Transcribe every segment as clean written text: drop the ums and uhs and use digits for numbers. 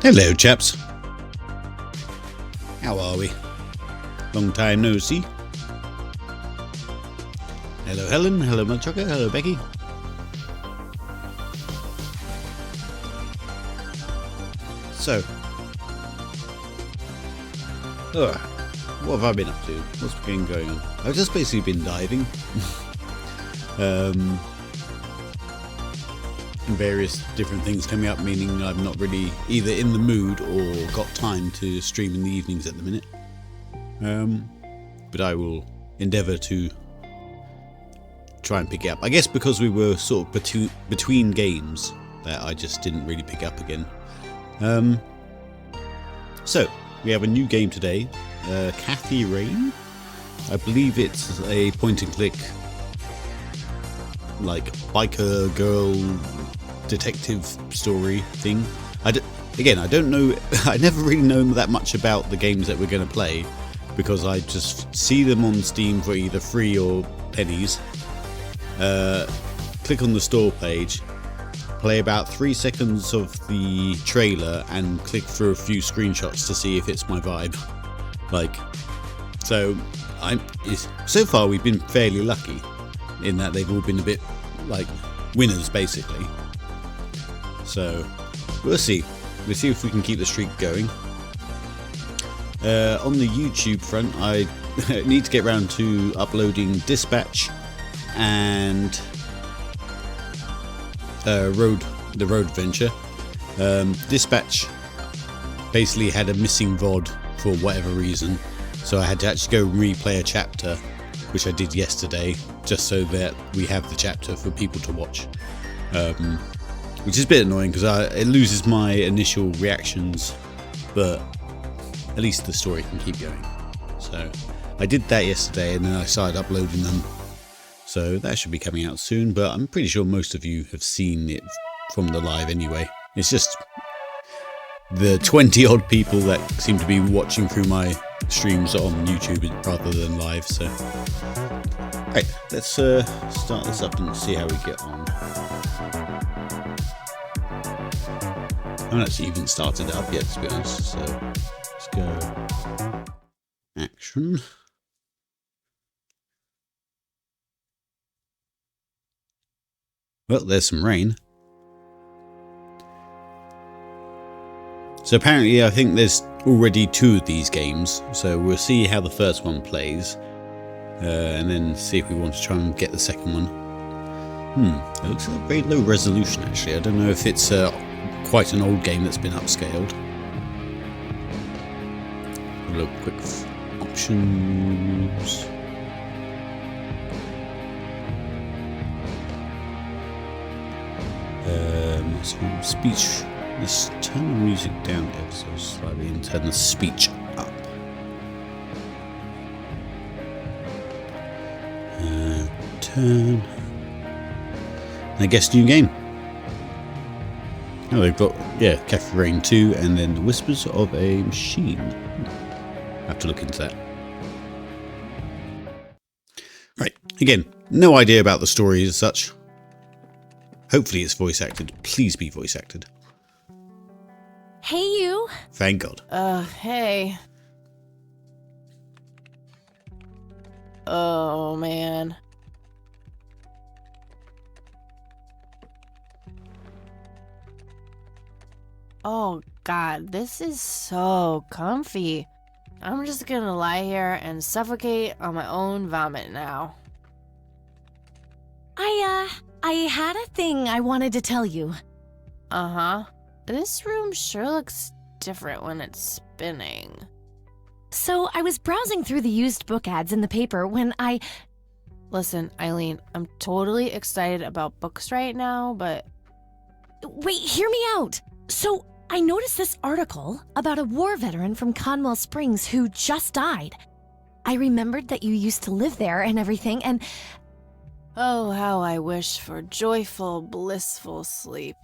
Hello, chaps. How are we? Long time no see. Hello, Helen. Hello, Mudchucker. Hello, Becky. So, what have I been up to? What's been going on? I've just basically been diving. Various different things coming up, meaning I'm not really either in the mood or got time to stream in the evenings at the minute. But I will endeavour to try and pick it up. I guess because we were sort of between games that I just didn't really pick up again. So we have a new game today, Cathy Rain. I believe it's a point and click, like biker girl detective story thing. I don't know. I never really know that much about the games that we're going to play because I just see them on Steam for either free or pennies. Click on the store page, play about 3 seconds of the trailer, and click through a few screenshots to see if it's my vibe. So far we've been fairly lucky in that they've all been a bit like winners basically. So we'll see. We'll see if we can keep the streak going. On the YouTube front, I need to get around to uploading Dispatch and the Road Adventure. Dispatch basically had a missing VOD for whatever reason, so I had to actually go replay a chapter, which I did yesterday, just so that we have the chapter for people to watch. Which is a bit annoying because it loses my initial reactions, but at least the story can keep going. So I did that yesterday and then I started uploading them. So that should be coming out soon, but I'm pretty sure most of you have seen it from the live anyway. It's just the 20 odd people that seem to be watching through my streams on YouTube rather than live. So right, let's start this up and see how we get on. I haven't actually even started it up yet, to be honest, so let's go action. Well, there's some rain. So apparently I think there's already 2 of these games, so we'll see how the first one plays, and then see if we want to try and get the second one. It looks like a very low resolution actually. I don't know if it's quite an old game that's been upscaled. A little quick options. So speech. Let's turn the music down ever so slightly and turn the speech up. Turn. I guess new game. Oh, they've got, Cathy Rain 2 and then The Whispers of a Machine. I have to look into that. Right, again, no idea about the story as such. Hopefully it's voice acted. Please be voice acted. Hey, you. Thank God. Hey. Oh, man. Oh, God, this is so comfy. I'm just gonna lie here and suffocate on my own vomit now. I had a thing I wanted to tell you. Uh-huh. This room sure looks different when it's spinning. So I was browsing through the used book ads in the paper when I... Listen, Eileen, I'm totally excited about books right now, but... Wait, hear me out. So I noticed this article about a war veteran from Conwell Springs who just died. I remembered that you used to live there and everything, and... Oh, how I wish for joyful, blissful sleep.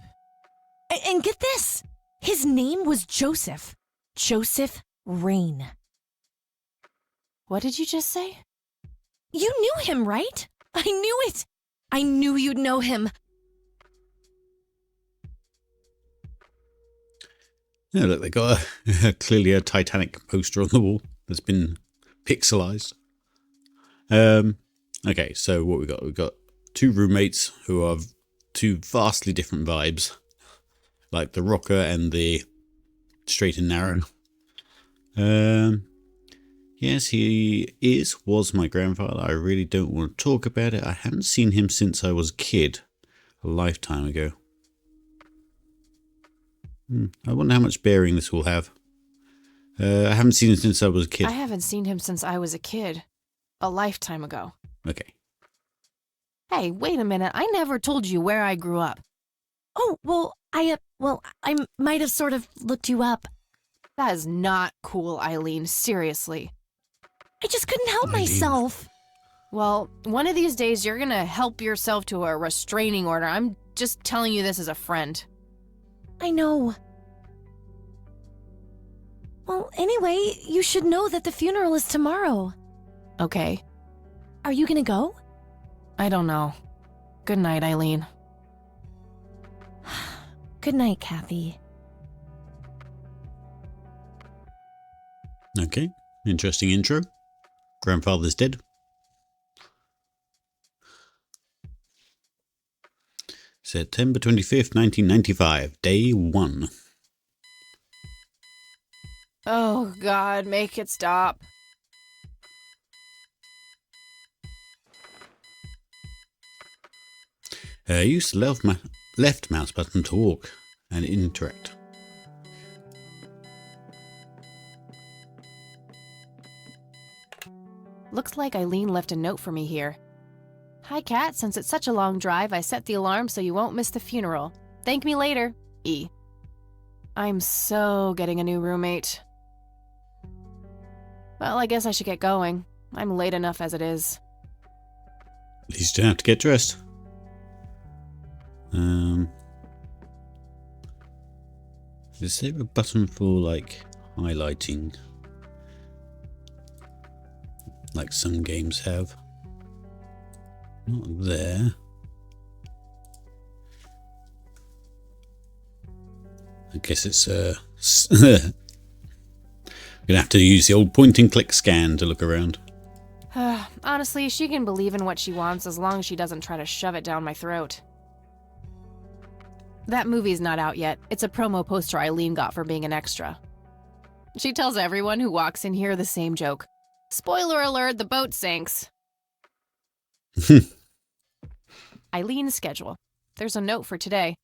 And get this! His name was Joseph. Joseph Rain. What did you just say? You knew him, right? I knew it! I knew you'd know him. Yeah, look, they got clearly a Titanic poster on the wall that's been pixelized. Okay, so what we got? We've got two roommates who are two vastly different vibes, like the rocker and the straight and narrow. Yes, was my grandfather. I really don't want to talk about it. I haven't seen him since I was a kid, a lifetime ago. I wonder how much bearing this will have. I haven't seen him since I was a kid. I haven't seen him since I was a kid. A lifetime ago. Okay. Hey, wait a minute. I never told you where I grew up. Oh, well, I might have sort of looked you up. That is not cool, Eileen. Seriously. I just couldn't help Eileen. myself. Well, one of these days you're gonna help yourself to a restraining order. I'm just telling you this as a friend. I know. Well, anyway, you should know that the funeral is tomorrow. Okay. Are you gonna go? I don't know. Good night, Eileen. Good night, Kathy. Okay. Interesting intro. Grandfather's dead. September 25th, 1995. Day 1. Oh, God, make it stop. Use the left mouse button to walk and interact. Looks like Eileen left a note for me here. Hi, Kat. Since it's such a long drive, I set the alarm so you won't miss the funeral. Thank me later. E. I'm so getting a new roommate. Well, I guess I should get going. I'm late enough as it is. At least you don't have to get dressed. Is there a button for, like, highlighting? Like some games have. Not there. I guess it's gonna have to use the old point and click scan to look around. Honestly, she can believe in what she wants as long as she doesn't try to shove it down my throat. That movie's not out yet. It's a promo poster Eileen got for being an extra. She tells everyone who walks in here the same joke. Spoiler alert, the boat sinks. Eileen's schedule. There's a note for today.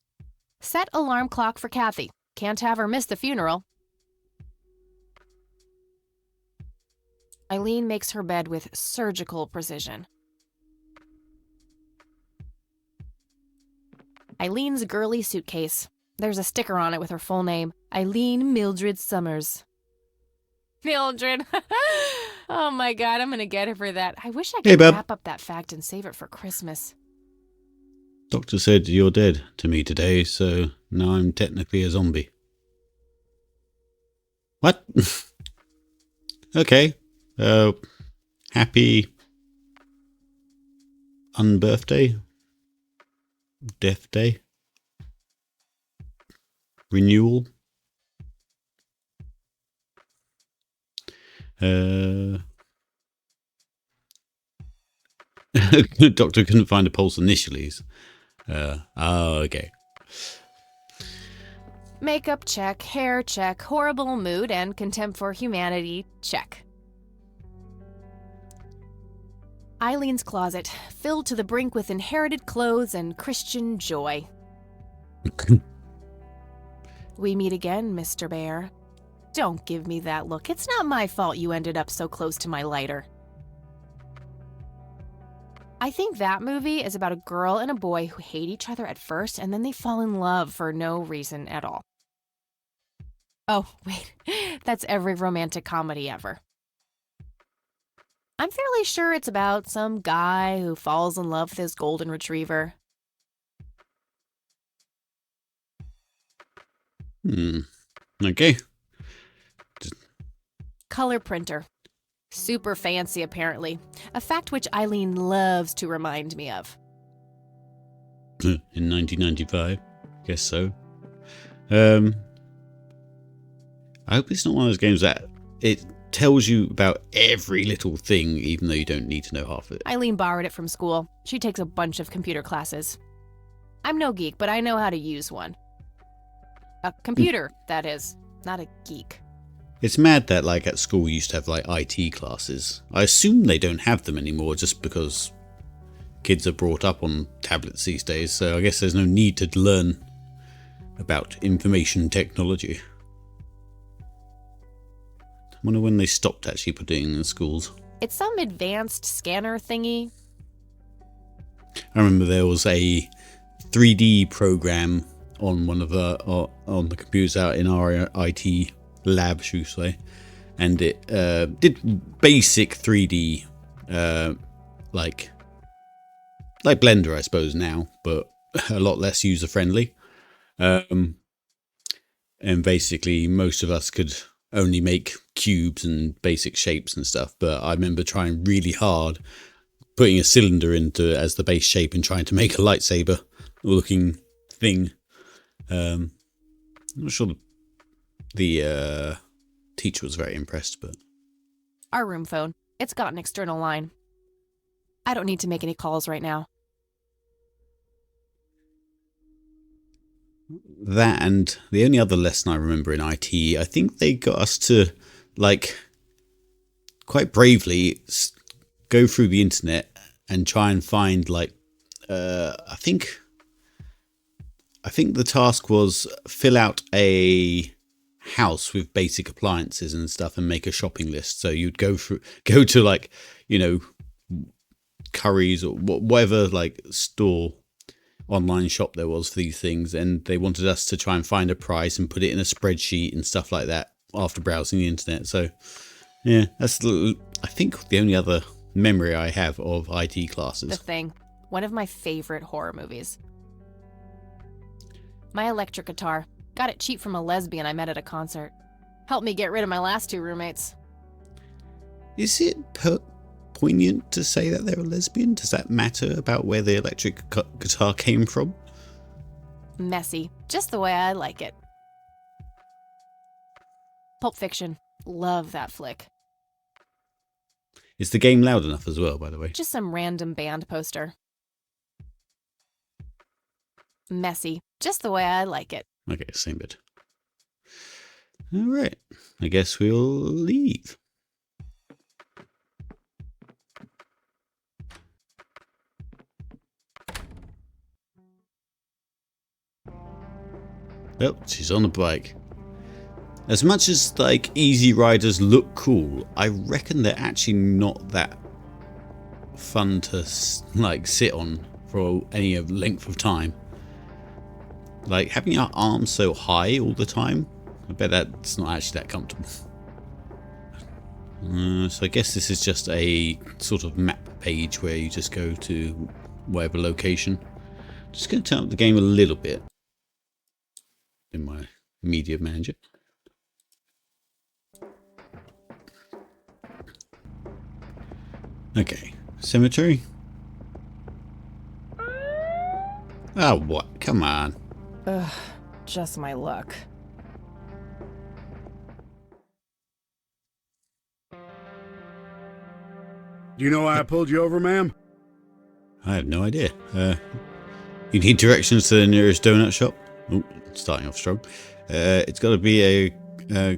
Set alarm clock for Kathy. Can't have her miss the funeral. Eileen makes her bed with surgical precision. Eileen's girly suitcase. There's a sticker on it with her full name. Eileen Mildred Summers. Mildred. Oh my God, I'm gonna get her for that. I wish I could wrap up that fact and save it for Christmas. Doctor said you're dead to me today, so now I'm technically a zombie. What? Okay. Happy unbirthday? Death day? Renewal? Doctor couldn't find a pulse initially. Okay. Makeup check, hair check, horrible mood and contempt for humanity check. Eileen's closet, filled to the brink with inherited clothes and Christian joy. We meet again, Mr. Bear. Don't give me that look. It's not my fault you ended up so close to my lighter. I think that movie is about a girl and a boy who hate each other at first and then they fall in love for no reason at all. Oh, wait. That's every romantic comedy ever. I'm fairly sure it's about some guy who falls in love with his golden retriever. Okay. Color printer. Super fancy, apparently. A fact which Eileen loves to remind me of. In 1995. Guess so. I hope it's not one of those games that it tells you about every little thing, even though you don't need to know half of it. Eileen borrowed it from school. She takes a bunch of computer classes. I'm no geek, but I know how to use one. A computer, that is, not a geek. It's mad that, like, at school you used to have, like, IT classes. I assume they don't have them anymore just because kids are brought up on tablets these days, so I guess there's no need to learn about information technology. I wonder when they stopped actually putting it in schools. It's some advanced scanner thingy. I remember there was a 3D program on one of the on the computers out in our IT lab, should we say, and it did basic 3D, like Blender, I suppose now, but a lot less user friendly. And basically, most of us could only make cubes and basic shapes and stuff. But I remember trying really hard, putting a cylinder into as the base shape and trying to make a lightsaber looking thing. I'm not sure the teacher was very impressed, but Our room phone. It's got an external line. I don't need to make any calls right now. that, and the only other lesson I remember in IT, I think they got us to, like, quite bravely go through the internet and try and find, like, I think the task was fill out a house with basic appliances and stuff and make a shopping list. So you'd go to, like, you know, Curry's or whatever, like, store, online shop there was for these things, and they wanted us to try and find a price and put it in a spreadsheet and stuff like that after browsing the internet. So yeah, that's, I think, the only other memory I have of IT classes. The Thing, one of my favorite horror movies. My electric guitar. Got it cheap from a lesbian I met at a concert. Helped me get rid of my last two roommates. Is it poignant to say that they're a lesbian? Does that matter about where the electric guitar came from? Messy. Just the way I like it. Pulp Fiction. Love that flick. Is the game loud enough as well, by the way? Just some random band poster. Messy. Just the way I like it. Okay, same bit. Alright, I guess we'll leave. Oh, she's on a bike. As much as, like, easy riders look cool, I reckon they're actually not that fun to, like, sit on for any length of time. Like, having your arms so high all the time, I bet that's not actually that comfortable. So I guess this is just a sort of map page where you just go to whatever location. Just going to turn up the game a little bit in my media manager. Okay, cemetery. Oh, what? Come on. Ugh, just my luck. Do you know why I pulled you over, ma'am? I have no idea. You need directions to the nearest donut shop? Oh, starting off strong. It's got to be to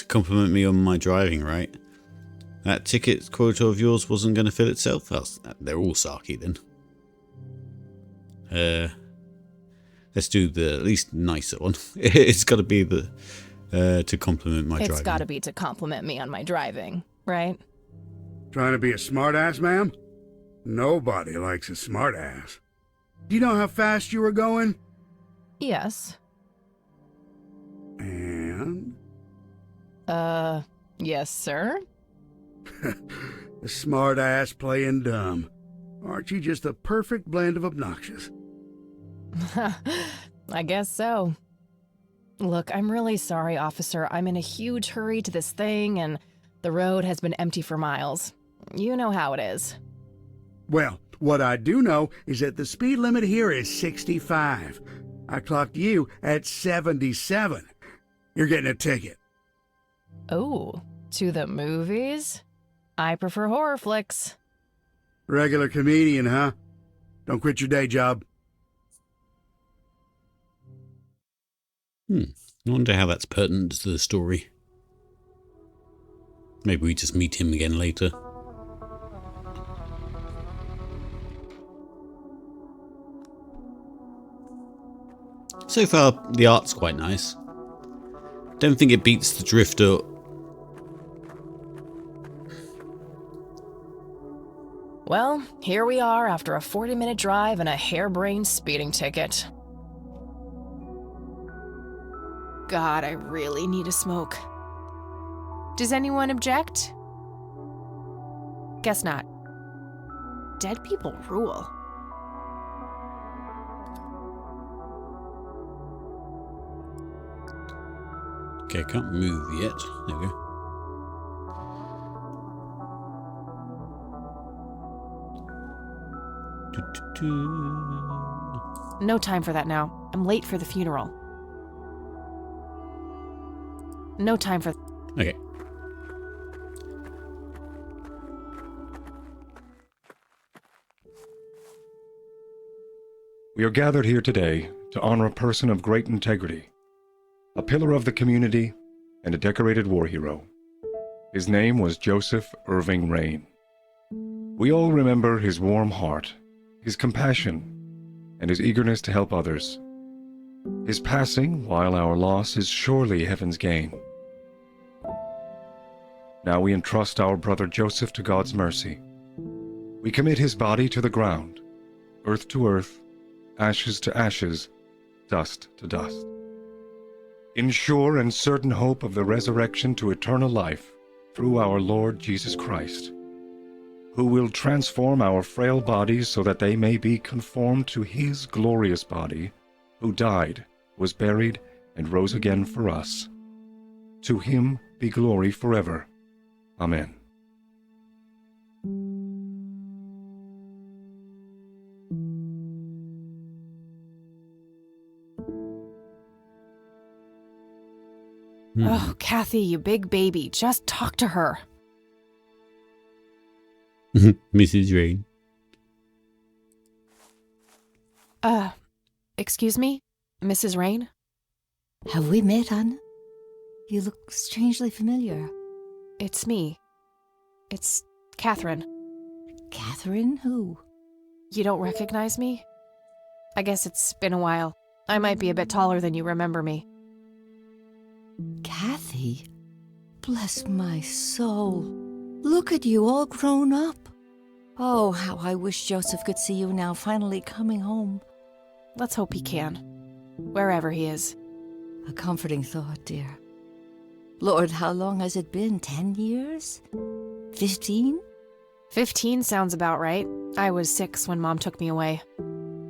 compliment me on my driving, right? That ticket quota of yours wasn't going to fill itself? Well, they're all sarky then. Let's do the at least nicer one. It's got to be the to compliment my driving. It's got to be to compliment me on my driving, right? Trying to be a smartass, ma'am? Nobody likes a smartass. Do you know how fast you were going? Yes. And? Yes, sir? A smartass playing dumb. Aren't you just a perfect blend of obnoxious? I guess so. Look, I'm really sorry, officer. I'm in a huge hurry to this thing, and the road has been empty for miles. You know how it is. Well, what I do know is that the speed limit here is 65. I clocked you at 77. You're getting a ticket. Oh, to the movies? I prefer horror flicks. Regular comedian, huh? Don't quit your day job. I wonder how that's pertinent to the story. Maybe we just meet him again later. So far, the art's quite nice. Don't think it beats the Drifter. Well, here we are after a 40-minute drive and a harebrained speeding ticket. God, I really need a smoke. Does anyone object? Guess not. Dead people rule. Okay, I can't move yet. There we go. No time for that now. I'm late for the funeral. No time for... Okay. We are gathered here today to honor a person of great integrity, a pillar of the community, and a decorated war hero. His name was Joseph Irving Rain. We all remember his warm heart, his compassion, and his eagerness to help others. His passing, while our loss, is surely heaven's gain. Now we entrust our brother Joseph to God's mercy. We commit his body to the ground, earth to earth, ashes to ashes, dust to dust. In sure and certain hope of the resurrection to eternal life through our Lord Jesus Christ, who will transform our frail bodies so that they may be conformed to his glorious body, who died, was buried, and rose again for us. To him be glory forever. Amen. Oh, Kathy, you big baby. Just talk to her. Mrs. Rain. Excuse me? Mrs. Rain? Have we met, Anna? You look strangely familiar. It's me. It's Catherine. Catherine who? You don't recognize me? I guess it's been a while. I might be a bit taller than you remember me. Kathy? Bless my soul. Look at you, all grown up. Oh, how I wish Joseph could see you now, finally coming home. Let's hope he can. Wherever he is. A comforting thought, dear. Lord, how long has it been? 10 years? 15? 15 sounds about right. I was 6 when Mom took me away.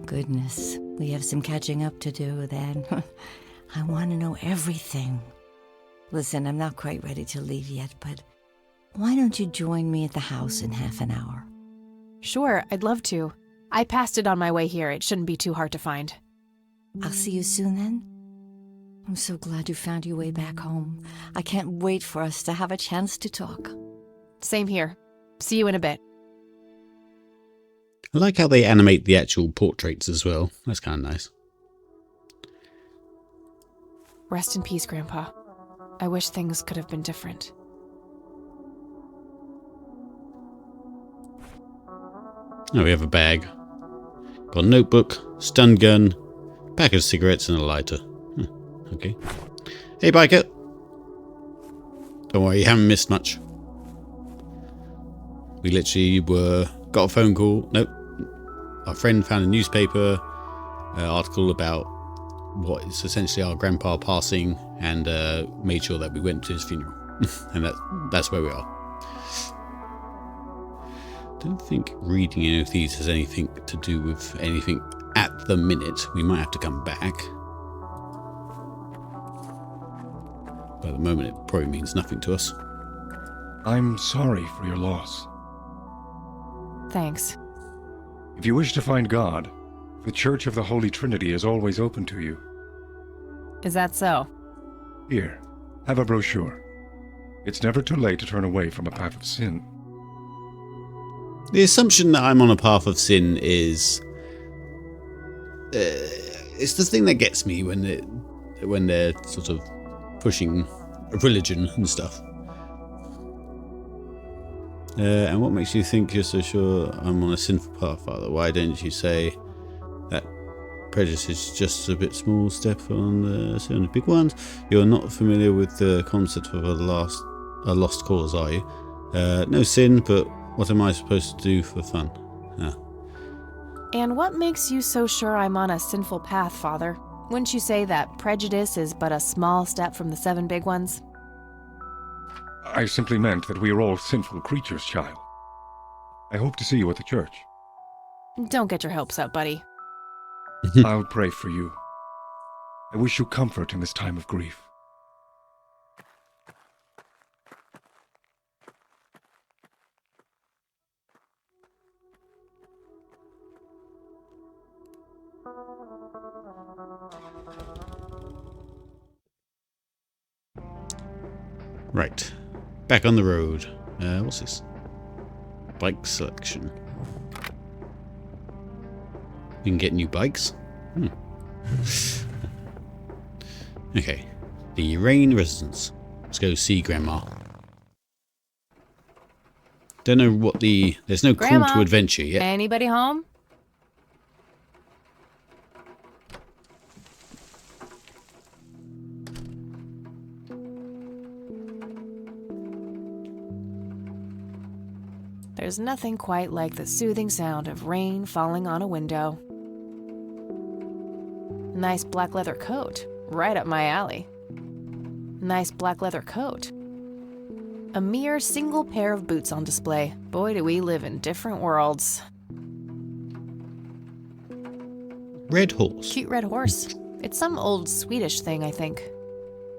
Goodness, we have some catching up to do then. I want to know everything. Listen, I'm not quite ready to leave yet, but why don't you join me at the house in half an hour? Sure, I'd love to. I passed it on my way here. It shouldn't be too hard to find. I'll see you soon then. I'm so glad you found your way back home. I can't wait for us to have a chance to talk. Same here. See you in a bit. I like how they animate the actual portraits as well. That's kind of nice. Rest in peace, Grandpa. I wish things could have been different. Oh, we have a bag. Got a notebook, stun gun, pack of cigarettes and a lighter. Okay. Hey, biker. Don't worry, you haven't missed much. We literally got a phone call. Nope. Our friend found a newspaper article about what is essentially our grandpa passing, and made sure that we went to his funeral. And that's where we are. Don't think reading any of these has anything to do with anything at the minute. We might have to come back. But at the moment, it probably means nothing to us. I'm sorry for your loss. Thanks. If you wish to find God, the Church of the Holy Trinity is always open to you. Is that so? Here, have a brochure. It's never too late to turn away from a path of sin. The assumption that I'm on a path of sin is... it's the thing that gets me when they're sort of pushing religion and stuff. And what makes you think you're so sure I'm on a sinful path, Father? Why don't you say that prejudice is just a bit small step on the big ones? You're not familiar with the concept of a lost cause, are you? No sin, but what am I supposed to do for fun? Ah. And what makes you so sure I'm on a sinful path, Father? Wouldn't you say that prejudice is but a small step from the 7 big ones? I simply meant that we are all sinful creatures, child. I hope to see you at the church. Don't get your hopes up, buddy. I'll pray for you. I wish you comfort in this time of grief. Right. Back on the road. What's this? Bike selection. We can get new bikes. Okay. The Rain Residence. Let's go see Grandma. Don't know what there's no Grandma, call to adventure yet. Anybody home? There's nothing quite like the soothing sound of rain falling on a window. Nice black leather coat, right up my alley. Nice black leather coat. A mere single pair of boots on display. Boy, do we live in different worlds. Red horse. Cute red horse. It's some old Swedish thing, I think.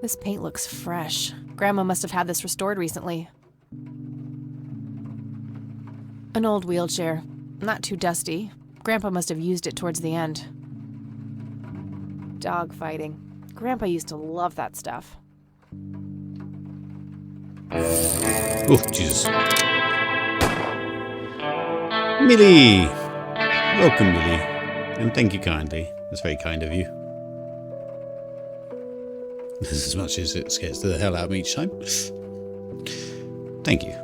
This paint looks fresh. Grandma must have had this restored recently. An old wheelchair. Not too dusty. Grandpa must have used it towards the end. Dog fighting. Grandpa used to love that stuff. Oh, Jesus. Millie! Welcome, Millie. And thank you kindly. That's very kind of you. As much as it scares the hell out of me each time. Thank you.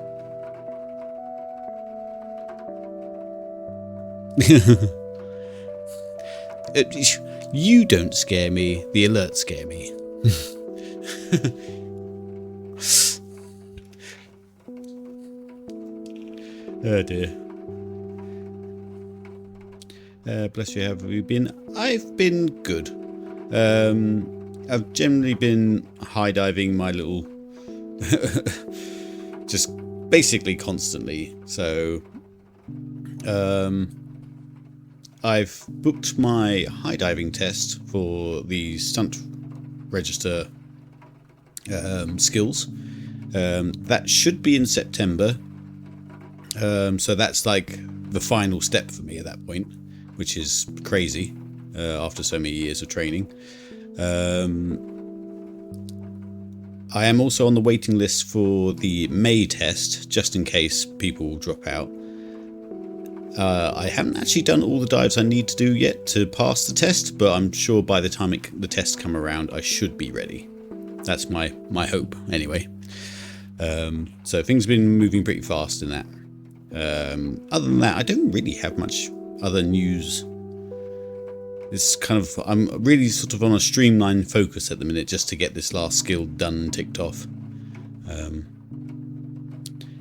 You don't scare me, the alerts scare me. Oh dear. Bless you, have you been? I've been good. I've generally been high diving my little just basically constantly. So I've booked my high diving test for the stunt register skills. That should be in September. So that's like the final step for me at that point, which is crazy after so many years of training. I am also on the waiting list for the May test, just in case people drop out. I haven't actually done all the dives I need to do yet to pass the test, but I'm sure by the time the tests come around, I should be ready. That's my hope, anyway. So things have been moving pretty fast in that. Other than that, I don't really have much other news. It's kind of, I'm really sort of on a streamlined focus at the minute, just to get this last skill done and ticked off.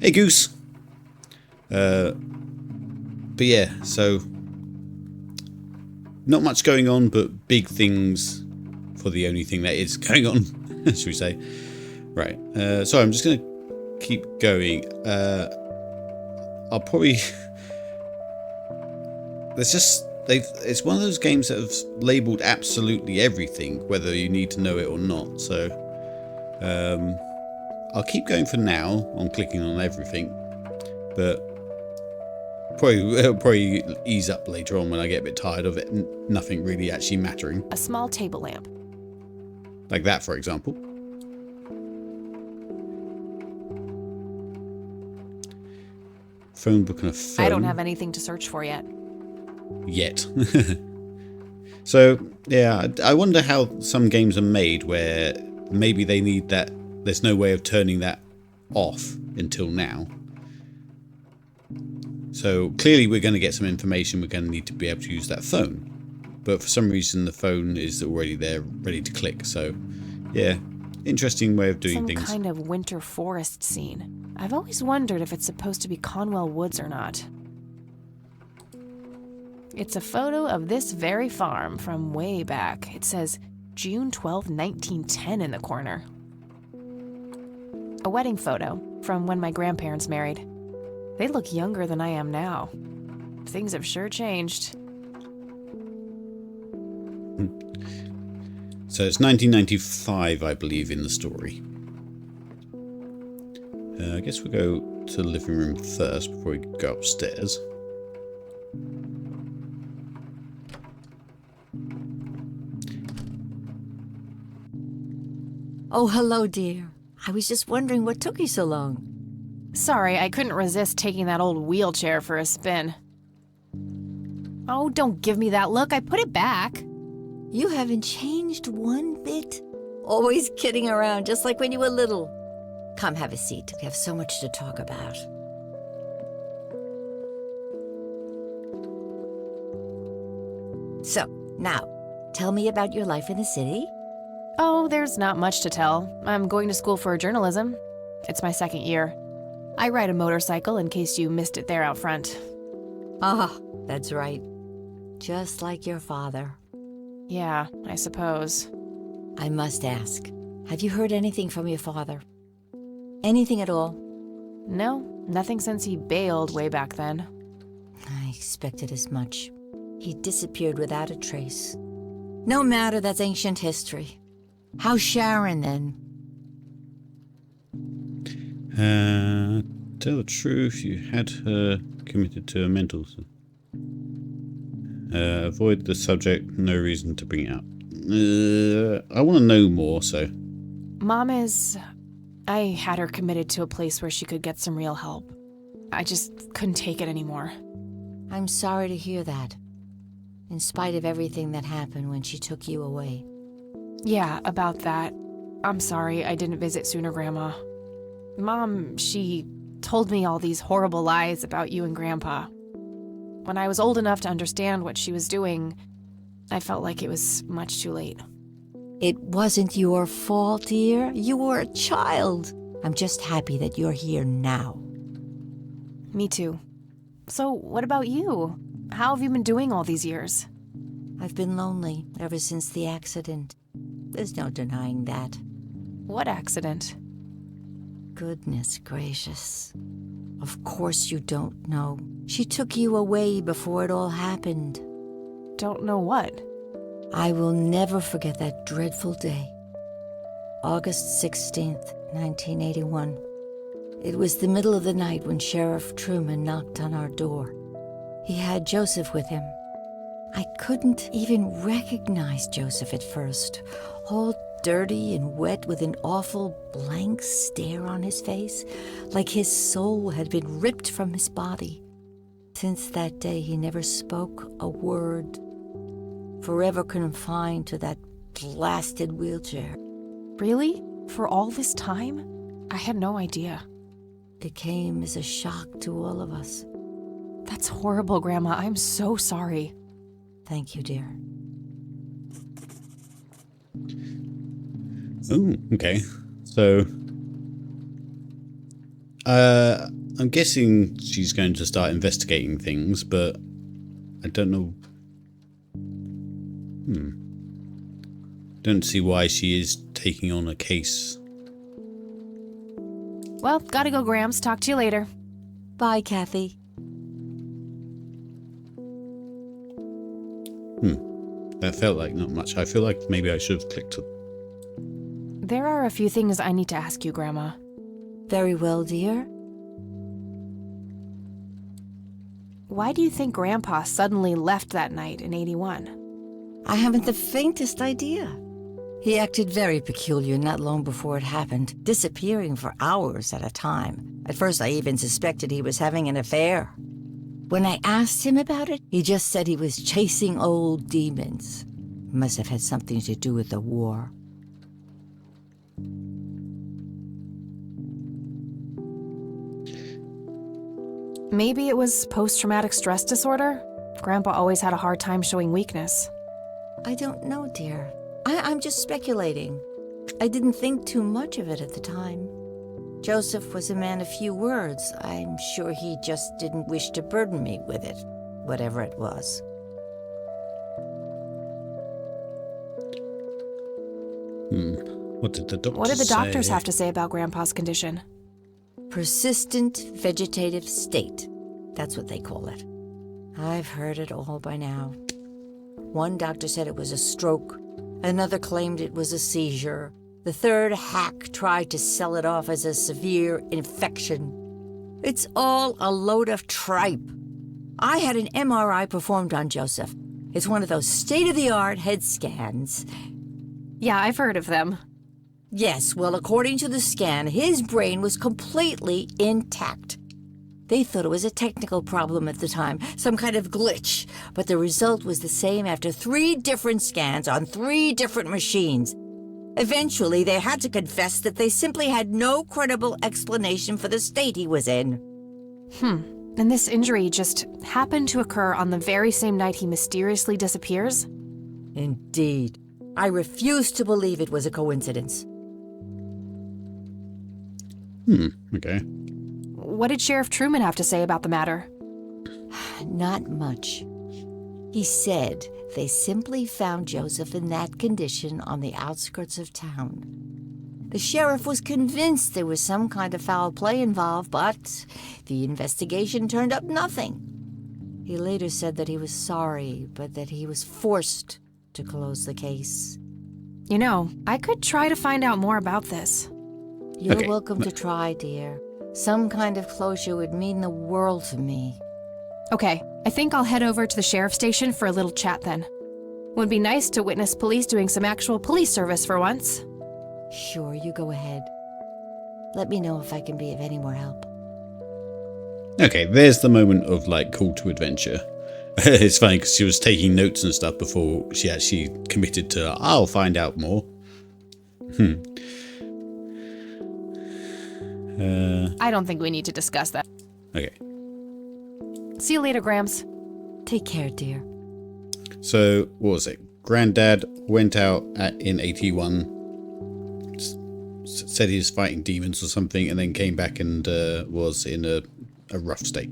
Hey, Goose. But yeah, so not much going on, but big things for the only thing that is going on, should we say. Right, so I'm just going to keep going. I'll probably... It's one of those games that have labelled absolutely everything, whether you need to know it or not. So I'll keep going for now on clicking on everything, but probably ease up later on when I get a bit tired of it. Nothing really actually mattering. A small table lamp. Like that, for example. Phone book and a phone. I don't have anything to search for yet. Yet. So, yeah, I wonder how some games are made where maybe they need that. There's no way of turning that off until now. So, clearly we're going to get some information. We're going to need to be able to use that phone. But for some reason, the phone is already there, ready to click. So, yeah, interesting way of doing things. Some kind of winter forest scene. I've always wondered if it's supposed to be Conwell Woods or not. It's a photo of this very farm from way back. It says June 12, 1910 in the corner. A wedding photo from when my grandparents married. They look younger than I am now. Things have sure changed. So it's 1995, I believe, in the story. I guess we'll go to the living room first before we go upstairs. Oh, hello, dear. I was just wondering what took you so long. Sorry, I couldn't resist taking that old wheelchair for a spin. Oh, don't give me that look. I put it back. You haven't changed one bit. Always kidding around, just like when you were little. Come have a seat. We have so much to talk about. So, now, tell me about your life in the city. Oh, there's not much to tell. I'm going to school for journalism. It's my second year. I ride a motorcycle in case you missed it there out front. Ah, that's right. Just like your father. Yeah, I suppose. I must ask, have you heard anything from your father? Anything at all? No, nothing since he bailed way back then. I expected as much. He disappeared without a trace. No matter, that's ancient history. How's Sharon, then? Tell the truth, you had her committed to a mental... avoid the subject, no reason to bring it up. I want to know more, so... Mom is... I had her committed to a place where she could get some real help. I just couldn't take it anymore. I'm sorry to hear that. In spite of everything that happened when she took you away. Yeah, about that. I'm sorry I didn't visit sooner, Grandma. Mom, she told me all these horrible lies about you and Grandpa. When I was old enough to understand what she was doing, I felt like it was much too late. It wasn't your fault, dear. You were a child. I'm just happy that you're here now. Me too. So, what about you? How have you been doing all these years? I've been lonely ever since the accident. There's no denying that. What accident? Goodness gracious. Of course you don't know. She took you away before it all happened. Don't know what? I will never forget that dreadful day. August 16th, 1981. It was the middle of the night when Sheriff Truman knocked on our door. He had Joseph with him. I couldn't even recognize Joseph at first, all dirty and wet with an awful blank stare on his face, like his soul had been ripped from his body. Since that day, he never spoke a word, forever confined to that blasted wheelchair. Really? For all this time? I had no idea. It came as a shock to all of us. That's horrible, Grandma. I'm so sorry. Thank you, dear. Oh, okay. So, I'm guessing she's going to start investigating things, but I don't know. Don't see why she is taking on a case. Well, gotta go, Grams. Talk to you later. Bye, Kathy. That felt like not much. I feel like maybe I should have clicked it. There are a few things I need to ask you, Grandma. Very well, dear. Why do you think Grandpa suddenly left that night in 81? I haven't the faintest idea. He acted very peculiar not long before it happened, disappearing for hours at a time. At first, I even suspected he was having an affair. When I asked him about it, he just said he was chasing old demons. Must have had something to do with the war. Maybe it was post-traumatic stress disorder? Grandpa always had a hard time showing weakness. I don't know, dear. I'm just speculating. I didn't think too much of it at the time. Joseph was a man of few words. I'm sure he just didn't wish to burden me with it, whatever it was. What did the doctors have to say about Grandpa's condition? Persistent vegetative state. That's what they call it. I've heard it all by now. One doctor said it was a stroke. Another claimed it was a seizure. The third hack tried to sell it off as a severe infection. It's all a load of tripe. I had an MRI performed on Joseph. It's one of those state-of-the-art head scans. Yeah, I've heard of them. Yes, well, according to the scan, his brain was completely intact. They thought it was a technical problem at the time, some kind of glitch, but the result was the same after 3 different scans on 3 different machines. Eventually, they had to confess that they simply had no credible explanation for the state he was in. And this injury just happened to occur on the very same night he mysteriously disappears? Indeed. I refuse to believe it was a coincidence. Okay. What did Sheriff Truman have to say about the matter? Not much. He said they simply found Joseph in that condition on the outskirts of town. The sheriff was convinced there was some kind of foul play involved, but the investigation turned up nothing. He later said that he was sorry, but that he was forced to close the case. You know, I could try to find out more about this. You're welcome to try, dear. Some kind of closure would mean the world to me. Okay, I think I'll head over to the sheriff's station for a little chat then. Would be nice to witness police doing some actual police service for once. Sure, you go ahead. Let me know if I can be of any more help. Okay, there's the moment of, like, call to adventure. It's funny because she was taking notes and stuff before she actually committed to, I'll find out more. I don't think we need to discuss that. Okay. See you later, Grams. Take care, dear. So, what was it? Granddad went out in 81, said he was fighting demons or something, and then came back and was in a rough state.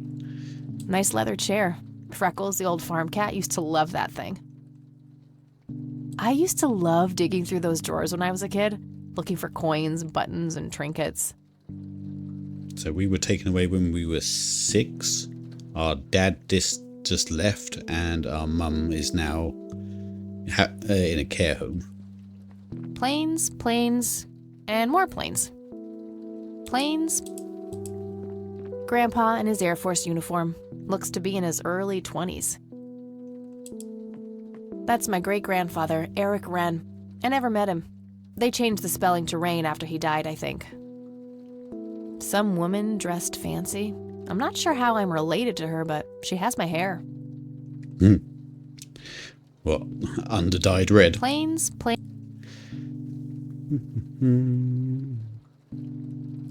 Nice leather chair. Freckles, the old farm cat, used to love that thing. I used to love digging through those drawers when I was a kid, looking for coins, buttons, and trinkets. So we were taken away when we were 6. Our dad just left, and our mum is now in a care home. Planes, planes, and more planes. Planes. Grandpa in his Air Force uniform. Looks to be in his early 20s. That's my great-grandfather, Eric Wren. I never met him. They changed the spelling to Rain after he died, I think. Some woman dressed fancy. I'm not sure how I'm related to her, but she has my hair. What? Under-dyed red? Planes.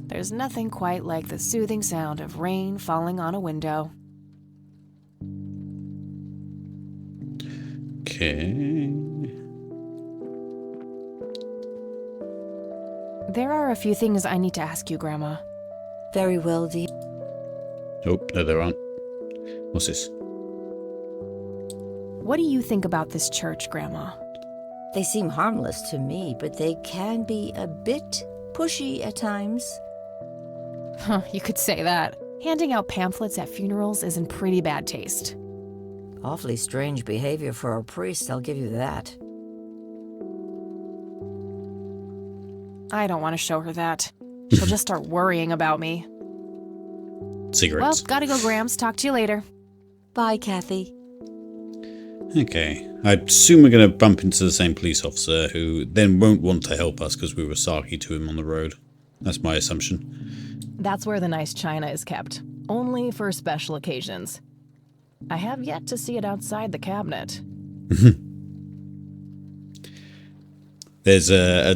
There's nothing quite like the soothing sound of rain falling on a window. Okay. There are a few things I need to ask you, Grandma. Very well, dear. Oh, no, there aren't. What's this? What do you think about this church, Grandma? They seem harmless to me, but they can be a bit pushy at times. Huh, you could say that. Handing out pamphlets at funerals is in pretty bad taste. Awfully strange behavior for a priest, I'll give you that. I don't want to show her that. She'll just start worrying about me. Well, Cigarettes. gotta go, Grams. Talk to you later. Bye, Kathy. Okay. I assume we're going to bump into the same police officer who then won't want to help us because we were sarky to him on the road. That's my assumption. That's where the nice china is kept, only for special occasions. I have yet to see it outside the cabinet. There's a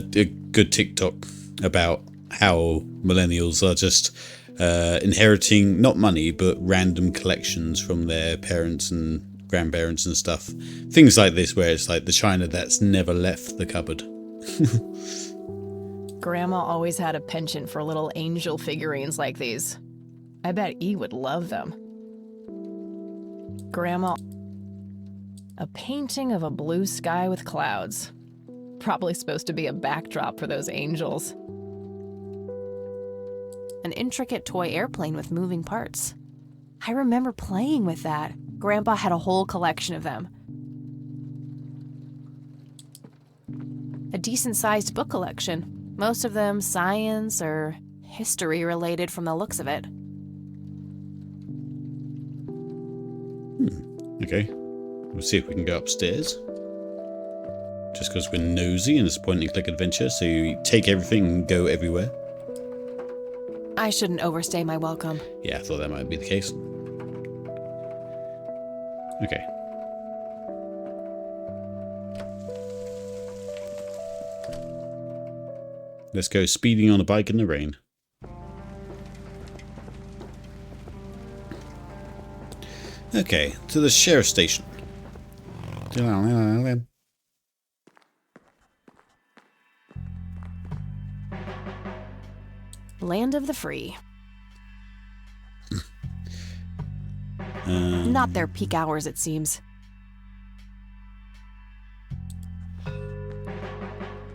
good TikTok about how millennials are just inheriting not money but random collections from their parents and grandparents and stuff. Things like this where it's like the china that's never left the cupboard. Grandma always had a penchant for little angel figurines like these. I bet E would love them. Grandma... A painting of a blue sky with clouds. Probably supposed to be a backdrop for those angels. An intricate toy airplane with moving parts. I remember playing with that. Grandpa had a whole collection of them. A decent-sized book collection. Most of them science or history related from the looks of it. Okay, we'll see if we can go upstairs. Just because we're nosy and it's a point-and-click adventure, so you take everything and go everywhere. I shouldn't overstay my welcome. Yeah, I thought that might be the case. Okay. Let's go speeding on a bike in the rain. Okay, to the sheriff's station. Land of the free. Not their peak hours, it seems.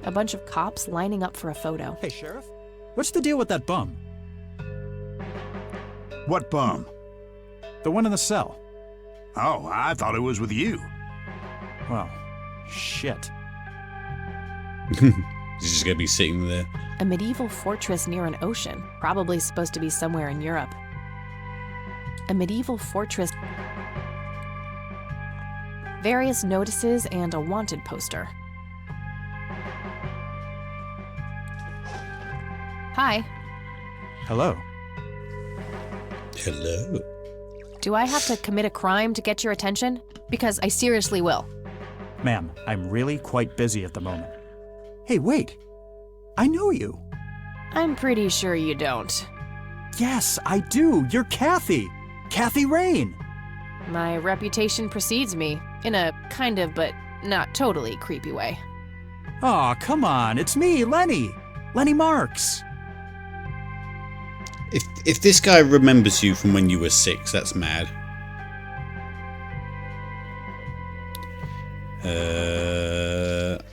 A bunch of cops lining up for a photo. Hey, Sheriff, what's the deal with that bum? What bum? The one in the cell. Oh, I thought it was with you. Well, shit. He's just gonna be sitting there. A medieval fortress near an ocean, probably supposed to be somewhere in Europe. A medieval fortress. Various notices and a wanted poster. Hi. Hello. Hello. Do I have to commit a crime to get your attention? Because I seriously will. Ma'am, I'm really quite busy at the moment. Hey, wait. I know you. I'm pretty sure you don't. Yes, I do. You're Kathy. Kathy Rain. My reputation precedes me, in a kind of but not totally creepy way. Aw, come on. It's me, Lenny. Lenny Marks. If this guy remembers you from when you were 6, that's mad.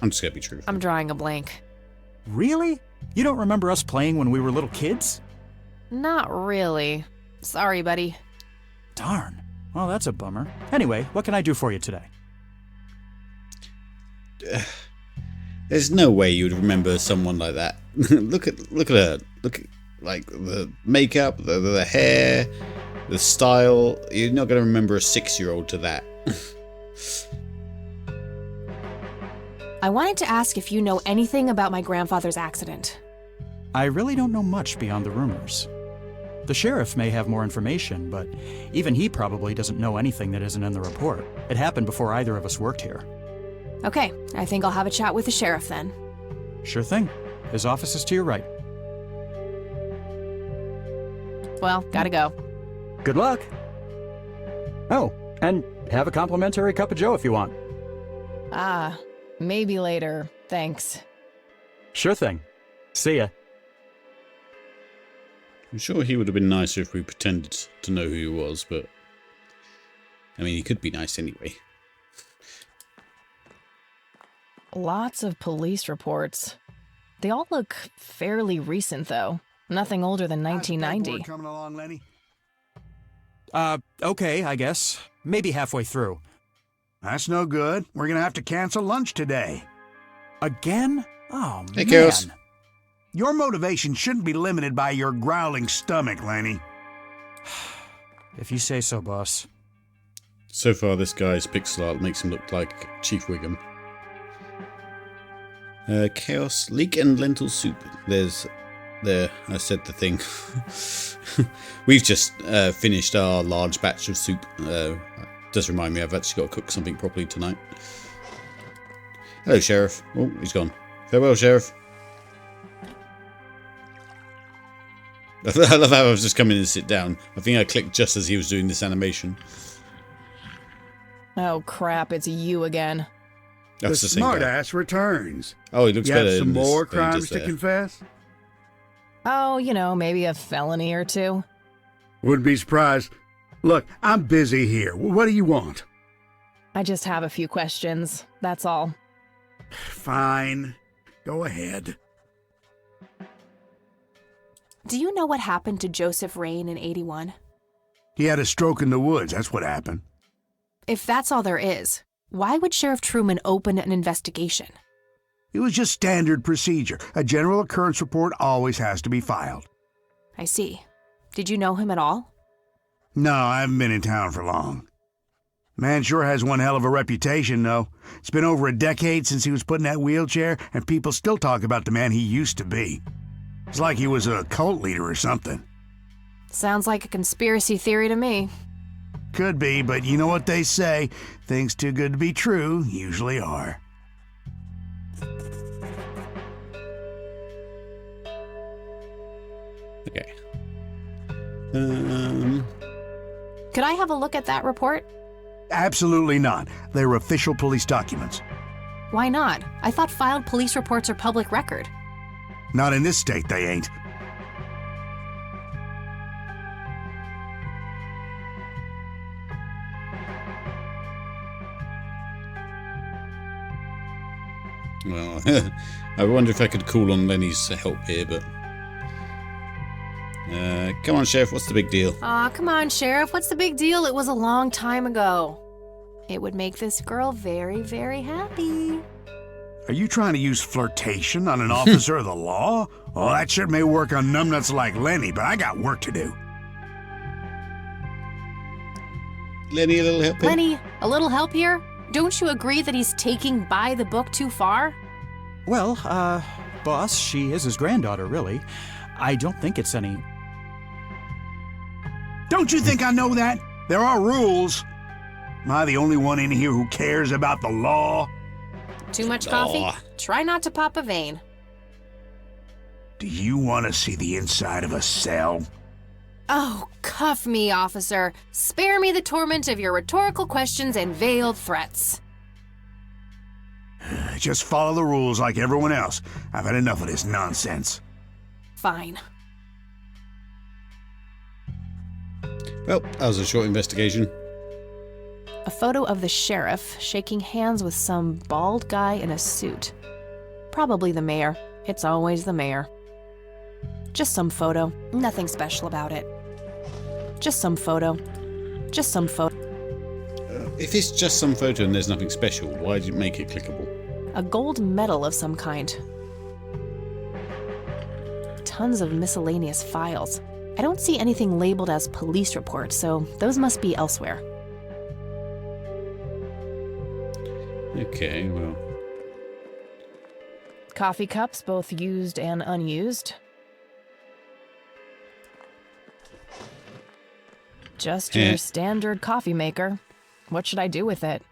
I'm just gonna be truthful. I'm drawing a blank. Really? You don't remember us playing when we were little kids? Not really. Sorry, buddy. Darn. Well, that's a bummer. Anyway, what can I do for you today? There's no way you would remember someone like that. look at her. Look at like the makeup, the hair, the style. You're not going to remember a 6-year-old to that. I wanted to ask if you know anything about my grandfather's accident. I really don't know much beyond the rumors. The sheriff may have more information, but even he probably doesn't know anything that isn't in the report. It happened before either of us worked here. Okay, I think I'll have a chat with the sheriff then. Sure thing. His office is to your right. Well, gotta go. Good luck. Oh, and have a complimentary cup of joe if you want. Ah, maybe later. Thanks. Sure thing. See ya. I'm sure he would have been nicer if we pretended to know who he was, but I mean, he could be nice anyway. Lots of police reports. They all look fairly recent, though. Nothing older than 1990. Coming along, Lenny? Okay, I guess. Maybe halfway through. That's no good. We're gonna have to cancel lunch today. Again? Oh, Hey, man. Chaos. Your motivation shouldn't be limited by your growling stomach, Lenny. If you say so, boss. So far, this guy's pixel art makes him look like Chief Wiggum. Chaos, leek and lentil soup. There's there. I said the thing. We've just finished our large batch of soup. Does remind me I've actually got to cook something properly tonight. Hello, Sheriff. Oh, he's gone. Farewell, Sheriff. I love how I was just coming in to sit down. I think I clicked just as he was doing this animation. Oh crap, it's you again. That's the same guy. smartass returns. Oh, he looks You better have some in this more than he crimes does to there. confess? Oh, you know, maybe a felony or two. Wouldn't be surprised. Look, I'm busy here. What do you want? I just have a few questions, that's all. Fine. Go ahead. Do you know what happened to Joseph Rain in 81? He had a stroke in the woods. That's what happened. If that's all there is, why would Sheriff Truman open an investigation? It was just standard procedure. A general occurrence report always has to be filed. I see. Did you know him at all? No, I haven't been in town for long. Man sure has one hell of a reputation, though. It's been over a decade since he was put in that wheelchair, and people still talk about the man he used to be. It's like he was a cult leader or something. Sounds like a conspiracy theory to me. Could be, but you know what they say. Things too good to be true usually are. Okay. Could I have a look at that report? Absolutely not. They're official police documents. Why not? I thought filed police reports are public record. Not in this state, they ain't. Well, I wonder if I could call on Lenny's help here, but... come on, Sheriff, what's the big deal? Aw, come on, Sheriff. What's the big deal? It was a long time ago. It would make this girl very, very happy. Are you trying to use flirtation on an officer of the law? Well, that shit may work on numbnuts like Lenny, but I got work to do. Lenny, a little help here? Lenny, a little help here? Don't you agree that he's taking by the book too far? Well, boss, she is his granddaughter, really. I don't think it's any... Don't you think I know that? There are rules. Am I the only one in here who cares about the law? Too much coffee? Aw. Try not to pop a vein. Do you want to see the inside of a cell? Oh, cuff me, officer. Spare me the torment of your rhetorical questions and veiled threats. Just follow the rules like everyone else. I've had enough of this nonsense. Fine. Well, that was a short investigation. A photo of the sheriff shaking hands with some bald guy in a suit. Probably the mayor. It's always the mayor. Just some photo. Nothing special about it. Just some photo. Just some photo. If it's just some photo and there's nothing special, why did you make it clickable? A gold medal of some kind. Tons of miscellaneous files. I don't see anything labeled as police reports, so those must be elsewhere. Okay, well... Coffee cups, both used and unused. Just your standard coffee maker. What should I do with it?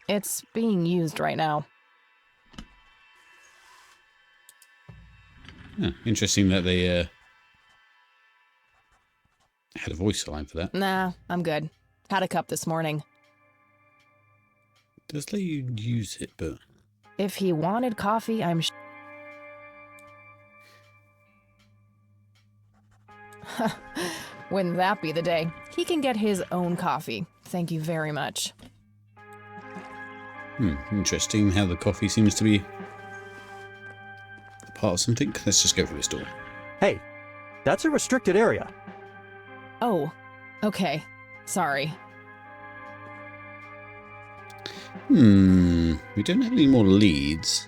It's being used right now. Interesting that they had a voice line for that. Nah, I'm good. Had a cup this morning. Does let you use it, but... If he wanted coffee, I'm Wouldn't that be the day? He can get his own coffee. Thank you very much. Interesting how the coffee seems to be part of something. Let's just go through this door. Hey, that's a restricted area. Oh, okay. Sorry. We don't have any more leads.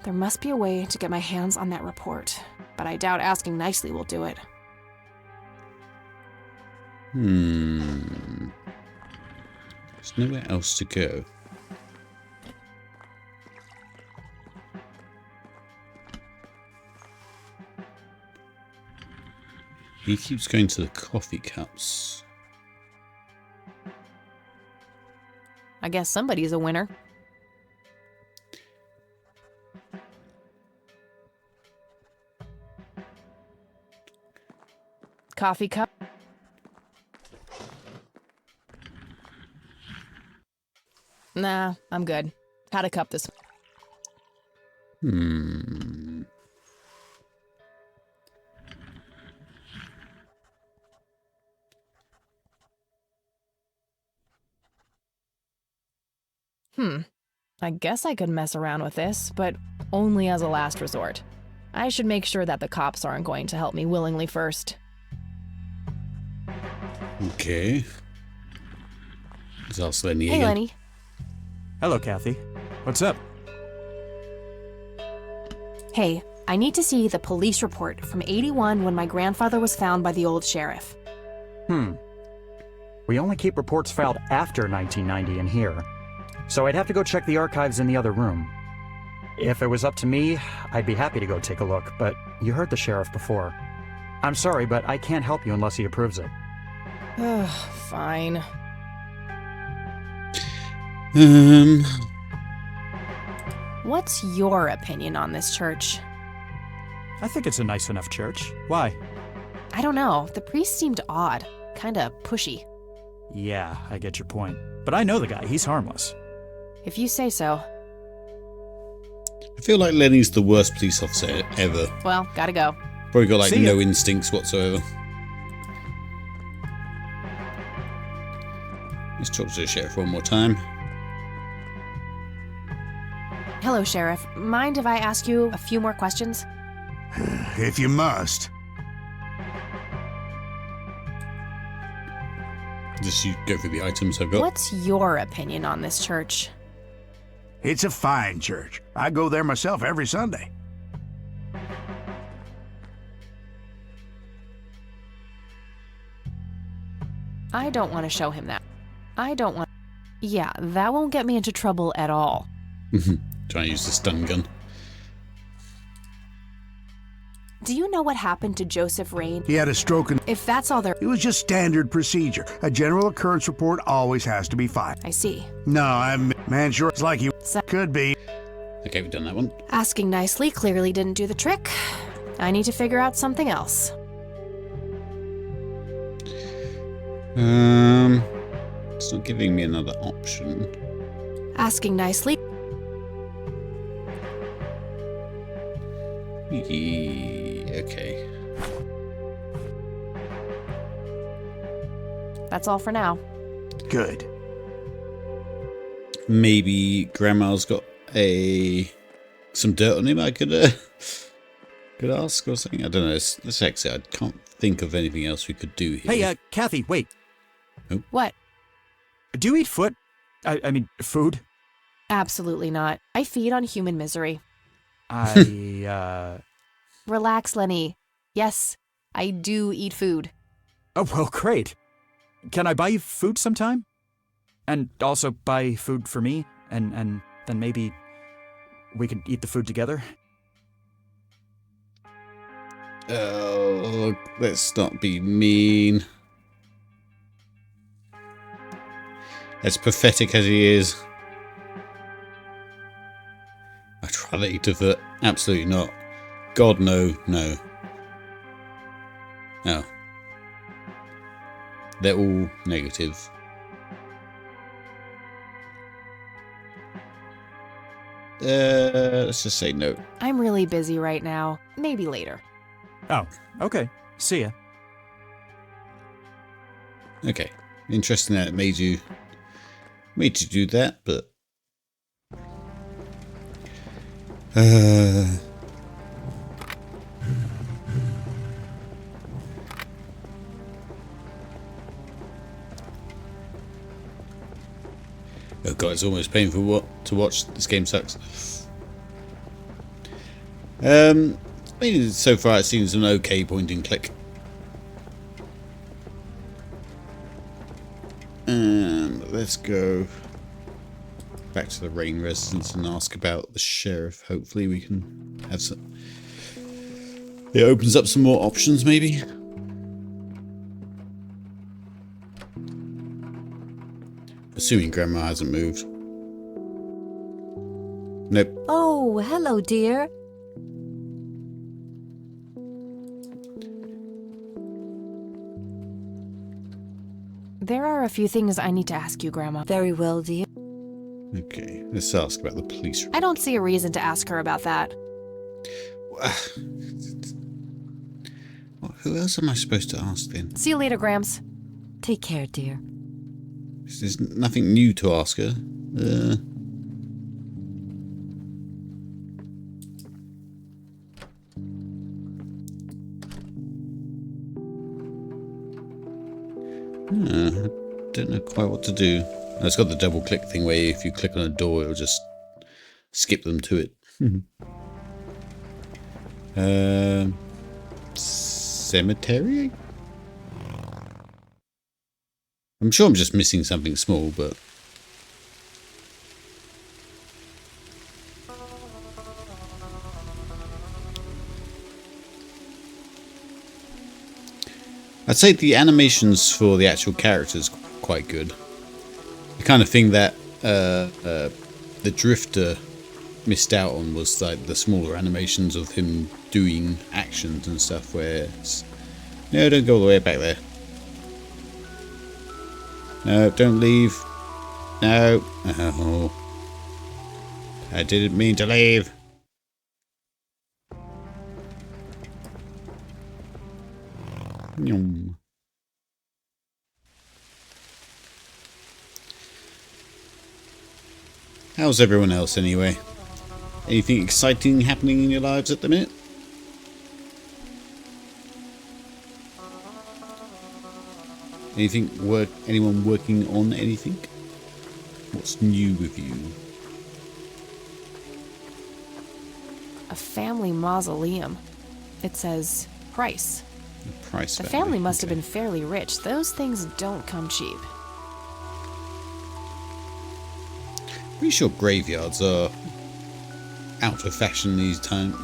There must be a way to get my hands on that report, but I doubt asking nicely will do it. There's nowhere else to go. He keeps going to the coffee cups. I guess somebody's a winner. Coffee cup. Nah, I'm good. Had a cup this. I guess I could mess around with this, but only as a last resort. I should make sure that the cops aren't going to help me willingly first. Okay. Let's ask Lenny Hey, again. Lenny. Hello, Kathy. What's up? Hey, I need to see the police report from '81 when my grandfather was found by the old sheriff. We only keep reports filed after 1990 in here, so I'd have to go check the archives in the other room. If it was up to me, I'd be happy to go take a look, but you heard the sheriff before. I'm sorry, but I can't help you unless he approves it. Ugh, fine. What's your opinion on this church? I think it's a nice enough church. Why? I don't know. The priest seemed odd. Kinda pushy. Yeah, I get your point. But I know the guy. He's harmless. If you say so. I feel like Lenny's the worst police officer ever. Well, gotta go. Probably got like See ya. no instincts whatsoever. Let's talk to the sheriff one more time. Hello, Sheriff. Mind if I ask you a few more questions? If you must. Just you go through the items I've got. What's your opinion on this church? It's a fine church. I go there myself every Sunday. I don't want to show him that. I don't want... Yeah, that won't get me into trouble at all. Trying to use the stun gun. Do you know what happened to Joseph Rain? He had a stroke and If that's all there... it was just standard procedure. A general occurrence report always has to be filed. I see. No, man, sure it's like he could be. Okay, we've done that one. Asking nicely clearly didn't do the trick. I need to figure out something else. It's not giving me another option. Asking nicely... Okay. That's all for now. Good. Maybe Grandma's got some dirt on him I could ask or something. I don't know. Let's exit. I can't think of anything else we could do here. Hey, Kathy, wait. What? Do you eat foot? I mean, food? Absolutely not. I feed on human misery. Relax, Lenny. Yes, I do eat food. Oh, well, great. Can I buy you food sometime? And also buy food for me? And then maybe we could eat the food together? Oh, let's not be mean. As pathetic as he is. I'd rather eat a foot. Absolutely not. God, no, no. No. They're all negative. Let's just say no. I'm really busy right now. Maybe later. Oh, okay. See ya. Okay. Interesting that it made you do that, but oh god, it's almost painful to watch. This game sucks. I mean, so far it seems an okay point and click. Let's go back to the Rain residence and ask about the sheriff. Hopefully we can have some... It opens up some more options, maybe? Assuming Grandma hasn't moved. Nope. Oh, hello, dear. There are a few things I need to ask you, Grandma. Very well, dear. Okay, let's ask about the police. I don't see a reason to ask her about that. Well, who else am I supposed to ask then? See you later, Grams. Take care, dear. There's nothing new to ask her. I don't know quite what to do. It's got the double click thing where if you click on a door, it'll just skip them to it. Cemetery? I'm sure I'm just missing something small, but... I'd say the animations for the actual characters are quite good. The kind of thing that the Drifter missed out on was like the smaller animations of him doing actions and stuff where it's, no, don't go all the way back there. No, don't leave. No. Oh. I didn't mean to leave. Yum. How's everyone else anyway? Anything exciting happening in your lives at the minute? Anyone working on anything? What's new with you? A family mausoleum. It says price. The price. The family must have been fairly rich. Those things don't come cheap. Pretty sure graveyards are out of fashion these times.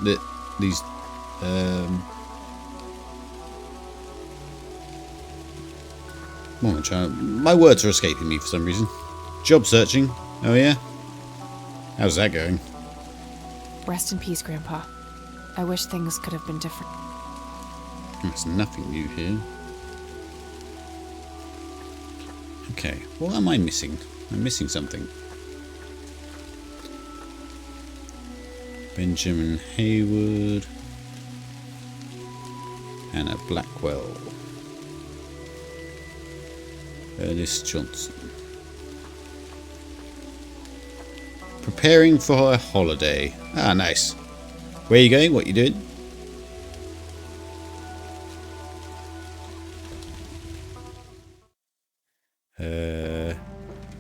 My words are escaping me for some reason. Job searching. Oh yeah? How's that going? Rest in peace, Grandpa. I wish things could have been different. There's nothing new here. Okay, what am I missing? I'm missing something. Benjamin Haywood. Anna Blackwell. Ernest Johnson. Preparing for a holiday. Ah, nice. Where are you going? What are you doing?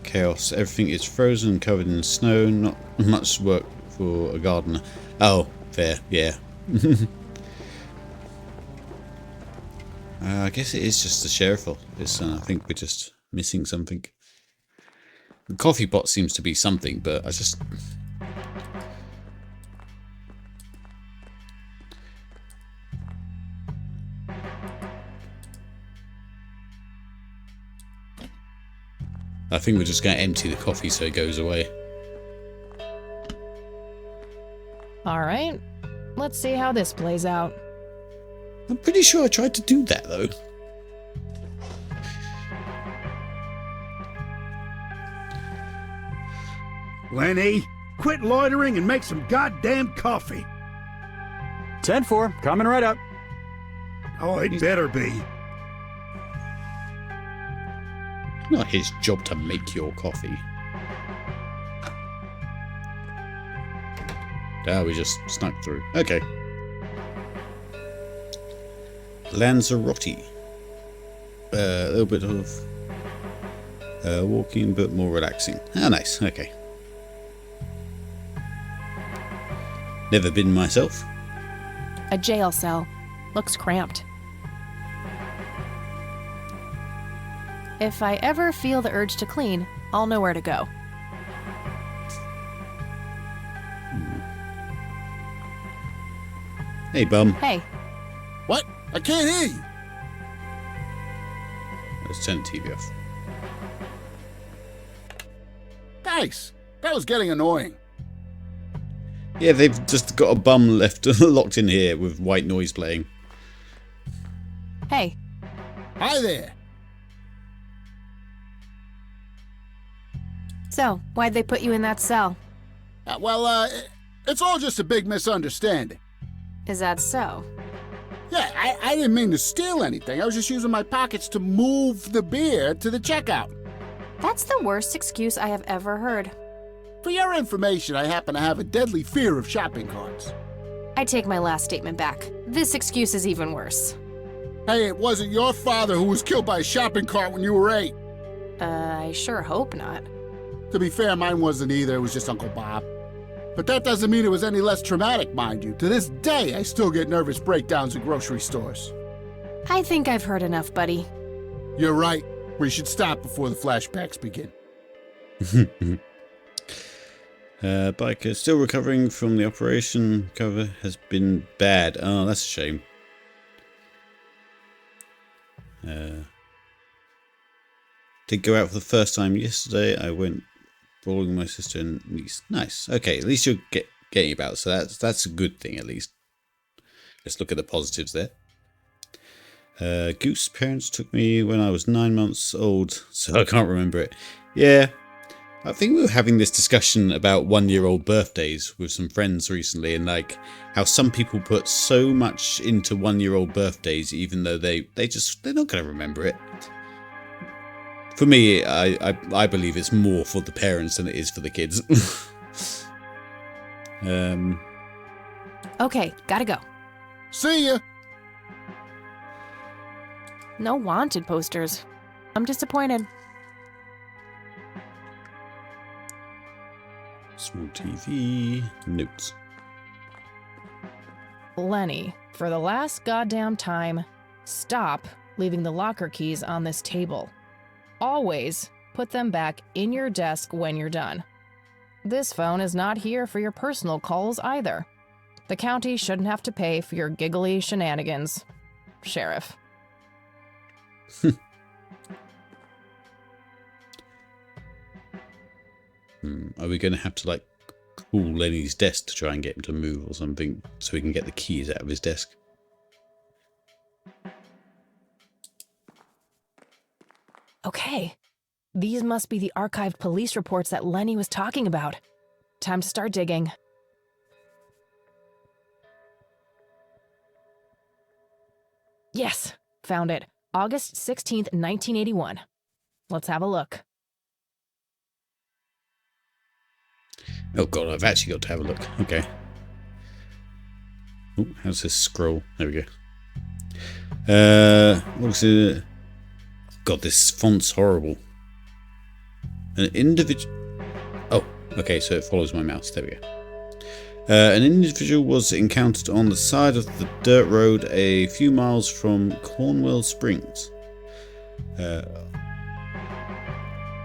Chaos. Everything is frozen and covered in snow. Not much work for a gardener. Oh, fair. Yeah. I guess it is just the sheriff office, and I think we're just missing something. The coffee pot seems to be something, but I just... I think we're just going to empty the coffee so it goes away. Alright, let's see how this plays out. I'm pretty sure I tried to do that, though. Lenny, quit loitering and make some goddamn coffee. 10-4, coming right up. Oh, it better be. Not his job to make your coffee. Ah, we just snuck through. Okay. Lanzarote. A little bit of walking, but more relaxing. Ah, nice. Okay. Never been myself. A jail cell. Looks cramped. If I ever feel the urge to clean, I'll know where to go. Hey, bum. Hey, What? I can't hear you. Let's turn the TV off. Thanks. That was getting annoying. Yeah, they've just got a bum left locked in here with white noise playing. Hey. Hi there. So, why'd they put you in that cell? It's all just a big misunderstanding. Is that so? Yeah, I didn't mean to steal anything. I was just using my pockets to move the beer to the checkout. That's the worst excuse I have ever heard. For your information, I happen to have a deadly fear of shopping carts. I take my last statement back. This excuse is even worse. Hey, it wasn't your father who was killed by a shopping cart when you were 8. I sure hope not. To be fair, mine wasn't either. It was just Uncle Bob. But that doesn't mean it was any less traumatic, mind you. To this day, I still get nervous breakdowns in grocery stores. I think I've heard enough, buddy. You're right. We should stop before the flashbacks begin. Biker still recovering from the operation. Cover has been bad. Oh, that's a shame. Did go out for the first time yesterday. I went bowling with my sister and niece. Nice. Okay, at least you're getting about. So that's a good thing, at least. Let's look at the positives there. Goose parents took me when I was 9 months old, so I can't remember it. Yeah, I think we were having this discussion about 1-year-old birthdays with some friends recently, and like how some people put so much into 1-year-old birthdays, even though they're not going to remember it. For me, I believe it's more for the parents than it is for the kids. Okay, gotta go. See ya! No wanted posters. I'm disappointed. Small TV. Notes. Lenny, for the last goddamn time, stop leaving the locker keys on this table. Always put them back in your desk when you're done. This phone is not here for your personal calls either. The county shouldn't have to pay for your giggly shenanigans. Sheriff. Are we going to have to like call Lenny's desk to try and get him to move or something so we can get the keys out of his desk? Okay. These must be the archived police reports that Lenny was talking about. Time to start digging. Yes, found it. August 16th, 1981. Let's have a look. Oh god, I've actually got to have a look. Okay. Oh, how's this scroll? There we go. What's it? God, this font's horrible. An individual... Oh, okay, so it follows my mouse. There we go. An individual was encountered on the side of the dirt road a few miles from Cornwell Springs.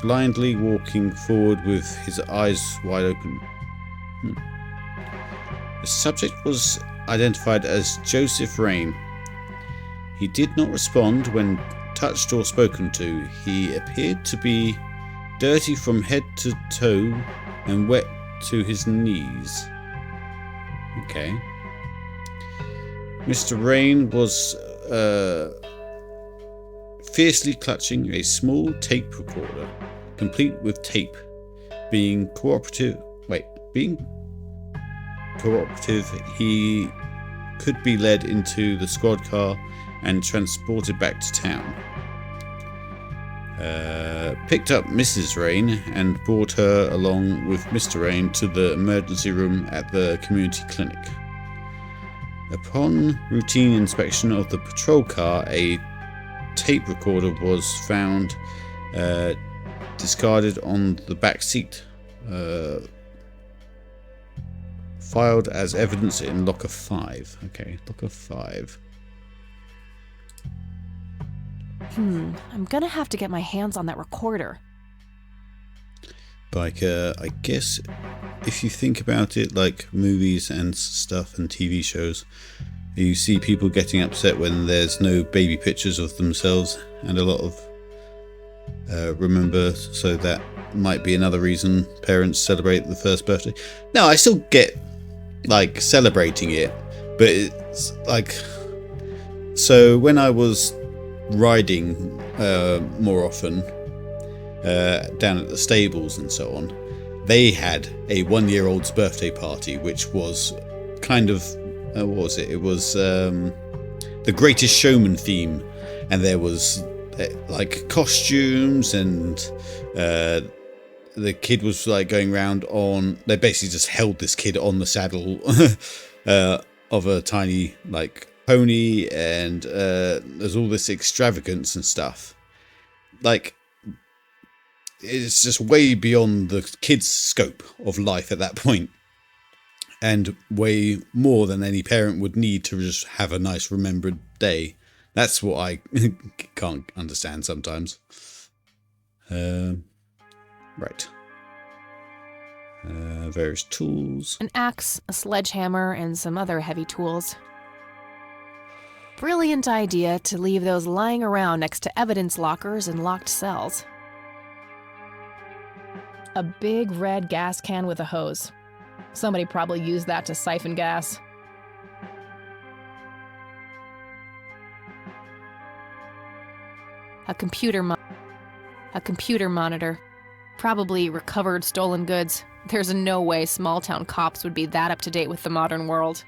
Blindly walking forward with his eyes wide open. The subject was identified as Joseph Rain. He did not respond when touched or spoken to. He appeared to be dirty from head to toe and wet to his knees. Okay. Mr. Rain was fiercely clutching a small tape recorder, complete with tape. Being cooperative, he could be led into the squad car and transported back to town. Picked up Mrs. Rain and brought her along with Mr. Rain to the emergency room at the community clinic. Upon routine inspection of the patrol car, a tape recorder was found discarded on the back seat, filed as evidence in locker 5. Okay, locker 5. I'm gonna have to get my hands on that recorder. Like, I guess if you think about it, like movies and stuff and TV shows, you see people getting upset when there's no baby pictures of themselves, and a lot of remember so that might be another reason parents celebrate the first birthday. No, I still get like celebrating it, but it's like, so when I was riding more often down at the stables and so on, they had a 1-year-old's birthday party, which was kind of what was it? It was the Greatest Showman theme, and there was like costumes, and the kid was like going around on. They basically just held this kid on the saddle of a tiny like pony, and there's all this extravagance and stuff. Like, it's just way beyond the kid's scope of life at that point, and way more than any parent would need to just have a nice remembered day. That's what I can't understand sometimes. Right. Various tools. An axe, a sledgehammer, and some other heavy tools. Brilliant idea to leave those lying around next to evidence lockers and locked cells. A big red gas can with a hose. Somebody probably used that to siphon gas. A computer monitor. Probably recovered stolen goods. There's no way small-town cops would be that up-to-date with the modern world.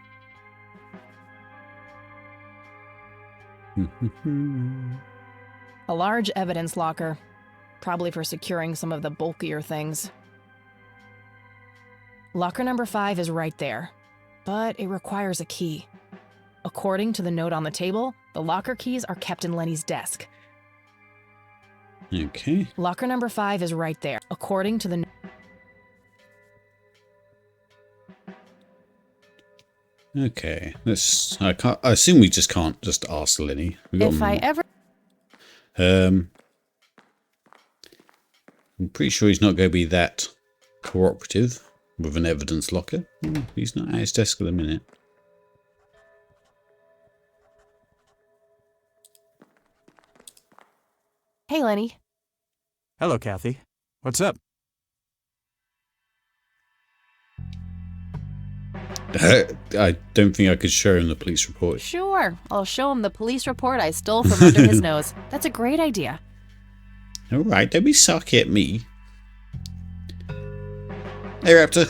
A large evidence locker. Probably for securing some of the bulkier things. Locker number 5 is right there, but it requires a key. According to the note on the table, the locker keys are kept in Lenny's desk. Okay. Locker number 5 is right there. According to the... Okay. I assume we just can't just ask Lenny. If I ever... I'm pretty sure he's not going to be that cooperative with an evidence locker. He's not at his desk at the minute. Hey, Lenny. Hello, Kathy. What's up? I don't think I could show him the police report. Sure. I'll show him the police report I stole from under his nose. That's a great idea. All right, don't be sarky at me. Hey, Raptor.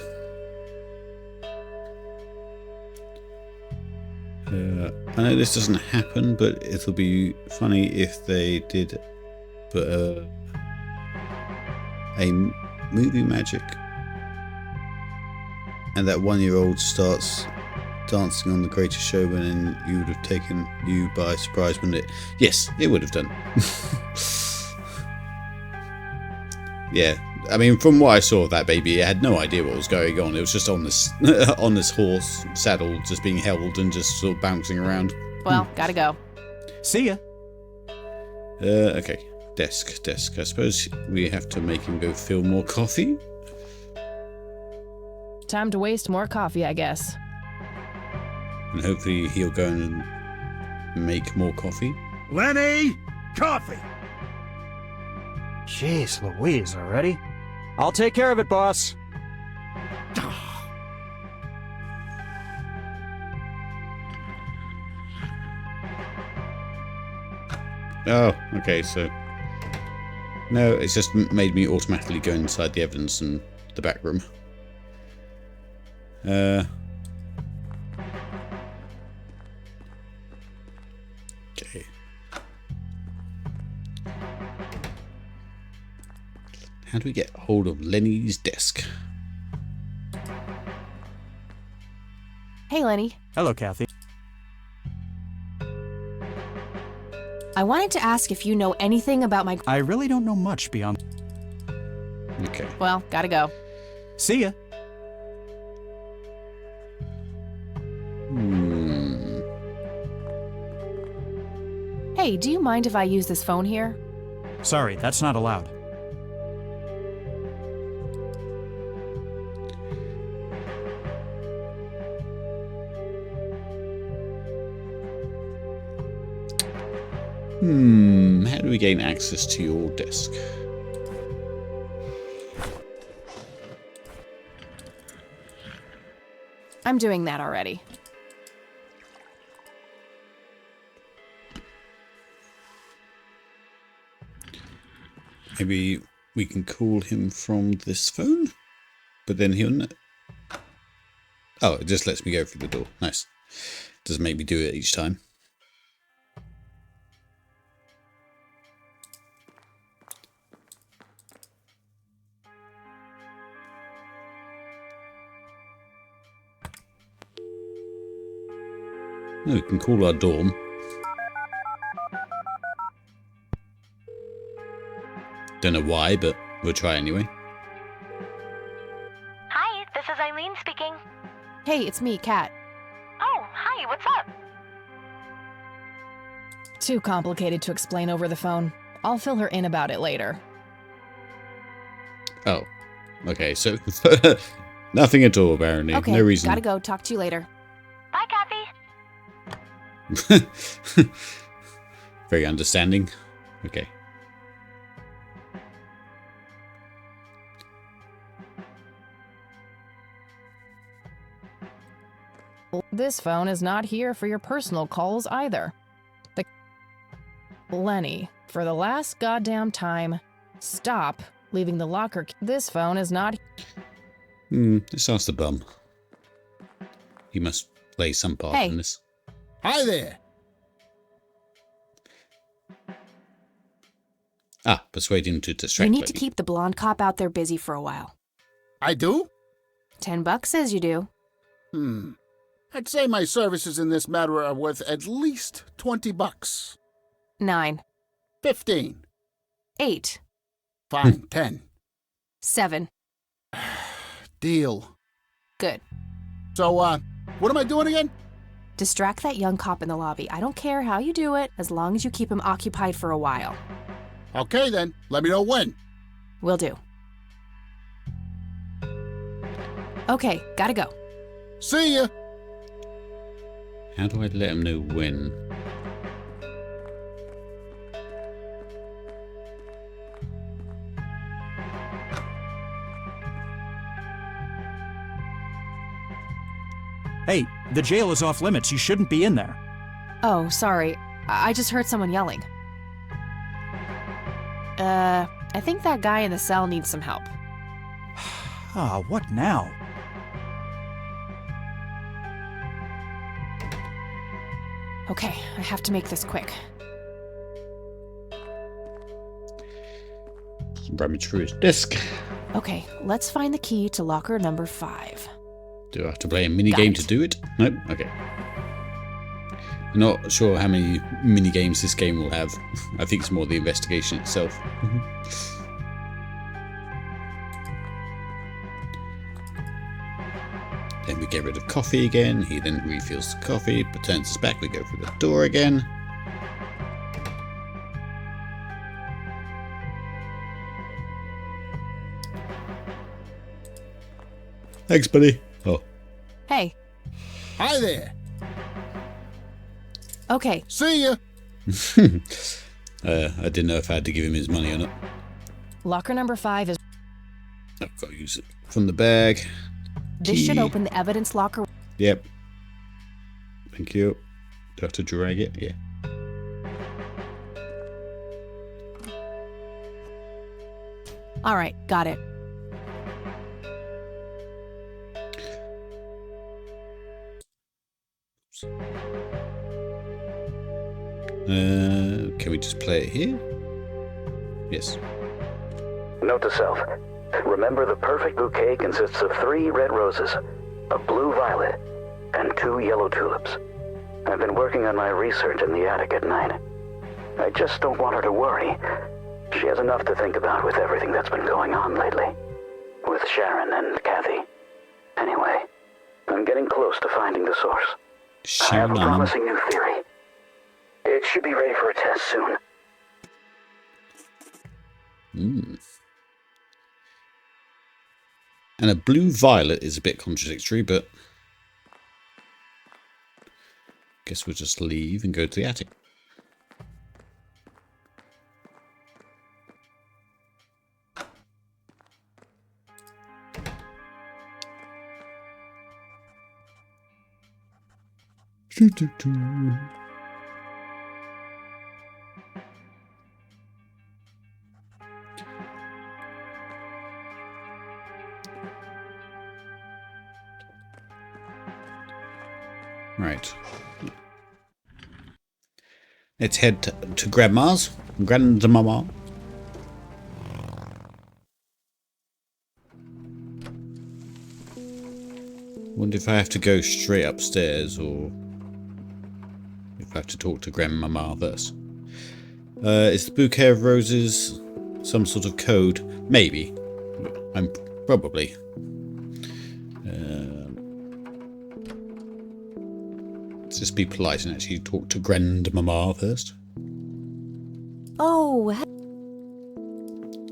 I know this doesn't happen, but it'll be funny if they did put a movie magic, and that 1-year-old starts dancing on The Greatest Showman, and you would have taken you by surprise, wouldn't it? Yes, it would have done. Yeah, I mean, from what I saw of that baby, it had no idea what was going on. It was just on this on this horse saddle, just being held and just sort of bouncing around. Well, gotta go. See ya. Okay, desk. I suppose we have to make him go fill more coffee. Time to waste more coffee, I guess. And hopefully he'll go and make more coffee. Lenny! Coffee! Jeez Louise, already? I'll take care of it, boss. Oh, okay, so... No, it's just made me automatically go inside the evidence and the back room. Okay. How do we get hold of Lenny's desk? Hey, Lenny. Hello, Kathy. I wanted to ask if you know anything about my... I really don't know much beyond... Okay. Well, gotta go. See ya. Hey, do you mind if I use this phone here? Sorry, that's not allowed. How do we gain access to your desk? I'm doing that already. Maybe we can call him from this phone? But then he'll know. Oh, it just lets me go through the door. Nice. Doesn't make me do it each time. No, we can call our dorm. Don't know why, but we'll try anyway. Hi, this is Eileen speaking. Hey, it's me, Kat. Oh, hi, what's up? Too complicated to explain over the phone. I'll fill her in about it later. Oh. Okay, so nothing at all, apparently. Okay, no reason. gotta go. Talk to you later. Bye, Kathy. Very understanding. Okay. This phone is not here for your personal calls either. Lenny, for the last goddamn time, stop leaving the locker. This phone is not. Let's ask the bum. He must play some part in this. Hi there. Ah, persuade him to distract You need Lenny. to keep the blonde cop out there busy for a while. I do? $10 says you do. I'd say my services in this matter are worth at least $20. 9. 15. 8. Fine, 10. 7. Deal. Good. So, what am I doing again? Distract that young cop in the lobby. I don't care how you do it, as long as you keep him occupied for a while. Okay then, let me know when. Will do. Okay, gotta go. See ya. How do I let him know when? Hey, the jail is off limits. You shouldn't be in there. Oh, sorry. I just heard someone yelling. I think that guy in the cell needs some help. Ah, what now? Okay, I have to make this quick. Rummage through his desk. Okay, let's find the key to locker number 5. Do I have to play a mini Got game it. to do it? Nope. Okay. I'm not sure how many mini games this game will have. I think it's more the investigation itself. Then we get rid of coffee again. He then refills the coffee, but turns us back. We go through the door again. Thanks, buddy. Oh. Hey, Hi there. okay, See ya. I didn't know if I had to give him his money or not. locker number 5 is. I've got to use it from the bag. This should Key. open the evidence locker. Yep. Thank you. Do I have to drag it? Yeah. Alright, got it. Can we just play it here? Yes. Note to self. Remember, the perfect bouquet consists of 3 red roses, a blue violet, and 2 yellow tulips. I've been working on my research in the attic at night. I just don't want her to worry. She has enough to think about with everything that's been going on lately. With Sharon and Kathy. Anyway, I'm getting close to finding the source. I have a Sharon. promising new theory. It should be ready for a test soon. And a blue violet is a bit contradictory, but guess we'll just leave and go to the attic. Right. Let's head to Grandma's. Grandmama. Wonder if I have to go straight upstairs or if I have to talk to Grandmama first. Is the bouquet of roses some sort of code? Maybe. I'm probably. Let's just be polite and actually talk to Grandmama first. Oh,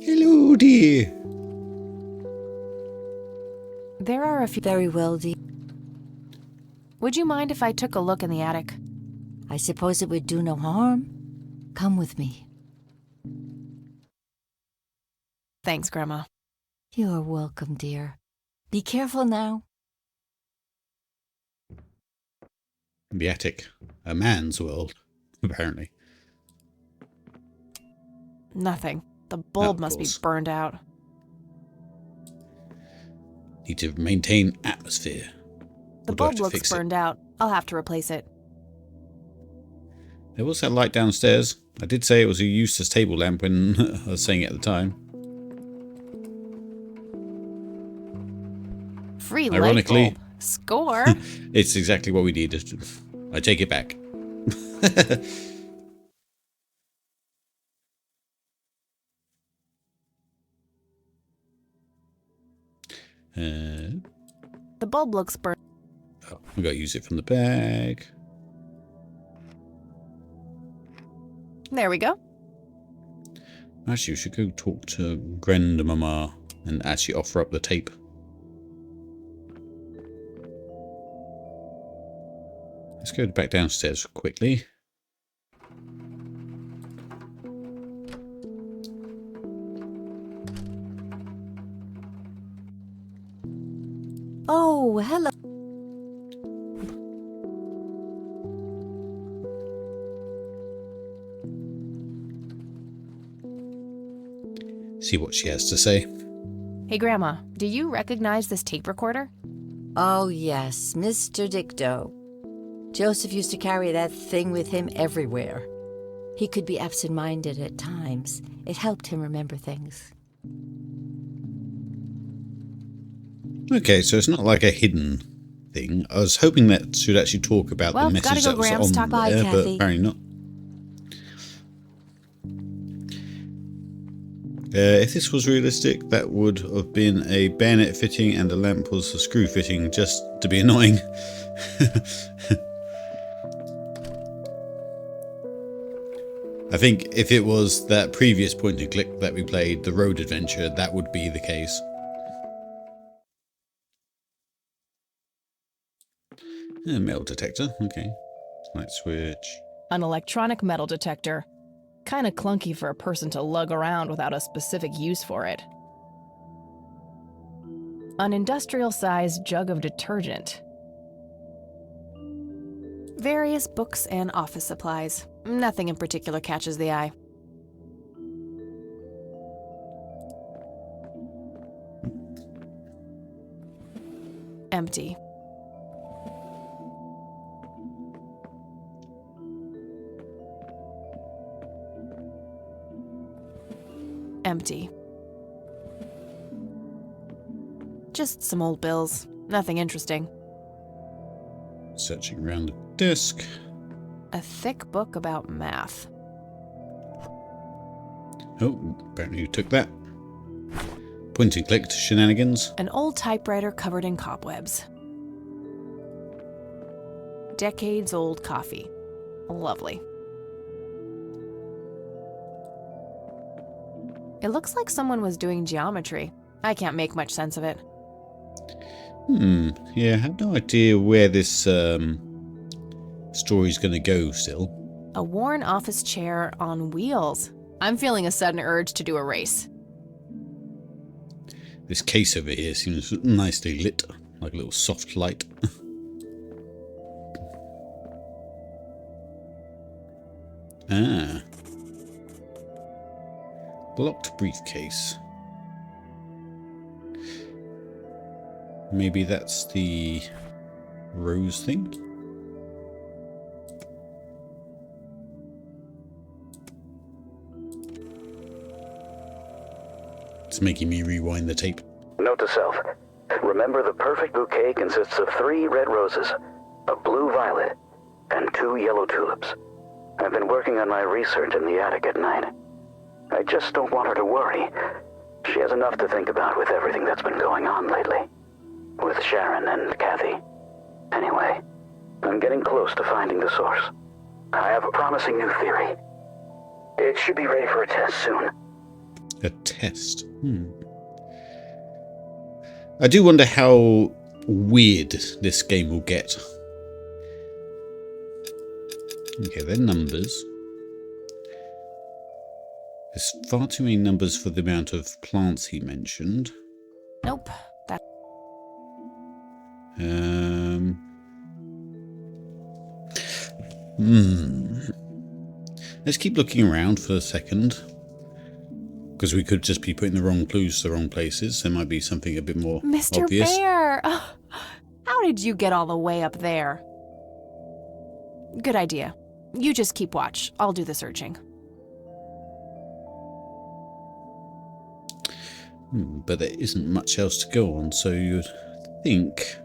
hello, dear. There are a few... Very well, dear. Would you mind if I took a look in the attic? I suppose it would do no harm. Come with me. Thanks, Grandma. You're welcome, dear. Be careful now. The attic. A man's world, apparently. Nothing. The bulb must be burned out. Need to maintain atmosphere. The bulb looks burned out. I'll have to replace it. There was that light downstairs. I did say it was a useless table lamp when I was saying it at the time. Free Ironically, light bulb. Score. It's exactly what we needed. I take it back. The bulb looks burned. Oh, we got to use it from the bag. There we go. Actually, we should go talk to Grandmama and actually offer up the tape. Let's go back downstairs quickly. Oh, hello. See what she has to say. Hey, Grandma, do you recognize this tape recorder? Oh, yes, Mr. Dicto. Joseph used to carry that thing with him everywhere. He could be absent-minded at times. It helped him remember things. Okay, so it's not like a hidden thing. I was hoping that should actually talk about the message that was on there, but apparently not. If this was realistic, that would have been a bayonet fitting and the lamp was a screw fitting just to be annoying. I think if it was that previous point and click that we played, the road adventure, that would be the case. Metal detector, okay. Light switch. An electronic metal detector. Kinda clunky for a person to lug around without a specific use for it. An industrial-sized jug of detergent. Various books and office supplies. Nothing in particular catches the eye. Empty. Empty. Just some old bills. Nothing interesting. Searching around the desk. A thick book about math. Oh, apparently you took that. Point and click to shenanigans. An old typewriter covered in cobwebs. Decades old coffee. Lovely. It looks like someone was doing geometry. I can't make much sense of it. Yeah, I have no idea where this story's gonna go still. A worn office chair on wheels. I'm feeling a sudden urge to do a race. This case over here seems nicely lit, like a little soft light. Blocked briefcase. Maybe that's the rose thing? It's making me rewind the tape. Note to self. Remember, the perfect bouquet consists of 3 red roses, a blue violet, and 2 yellow tulips. I've been working on my research in the attic at night. I just don't want her to worry. She has enough to think about with everything that's been going on lately. With Sharon and Kathy. Anyway, I'm getting close to finding the source. I have a promising new theory. It should be ready for a test soon. A test? I do wonder how weird this game will get. Okay, they're numbers. There's far too many numbers for the amount of plants he mentioned. Nope. That. Let's keep looking around for a second. Because we could just be putting the wrong clues to the wrong places. There might be something a bit more Mr. obvious. Bear! Oh, how did you get all the way up there? Good idea. You just keep watch. I'll do the searching. But there isn't much else to go on, so you'd think...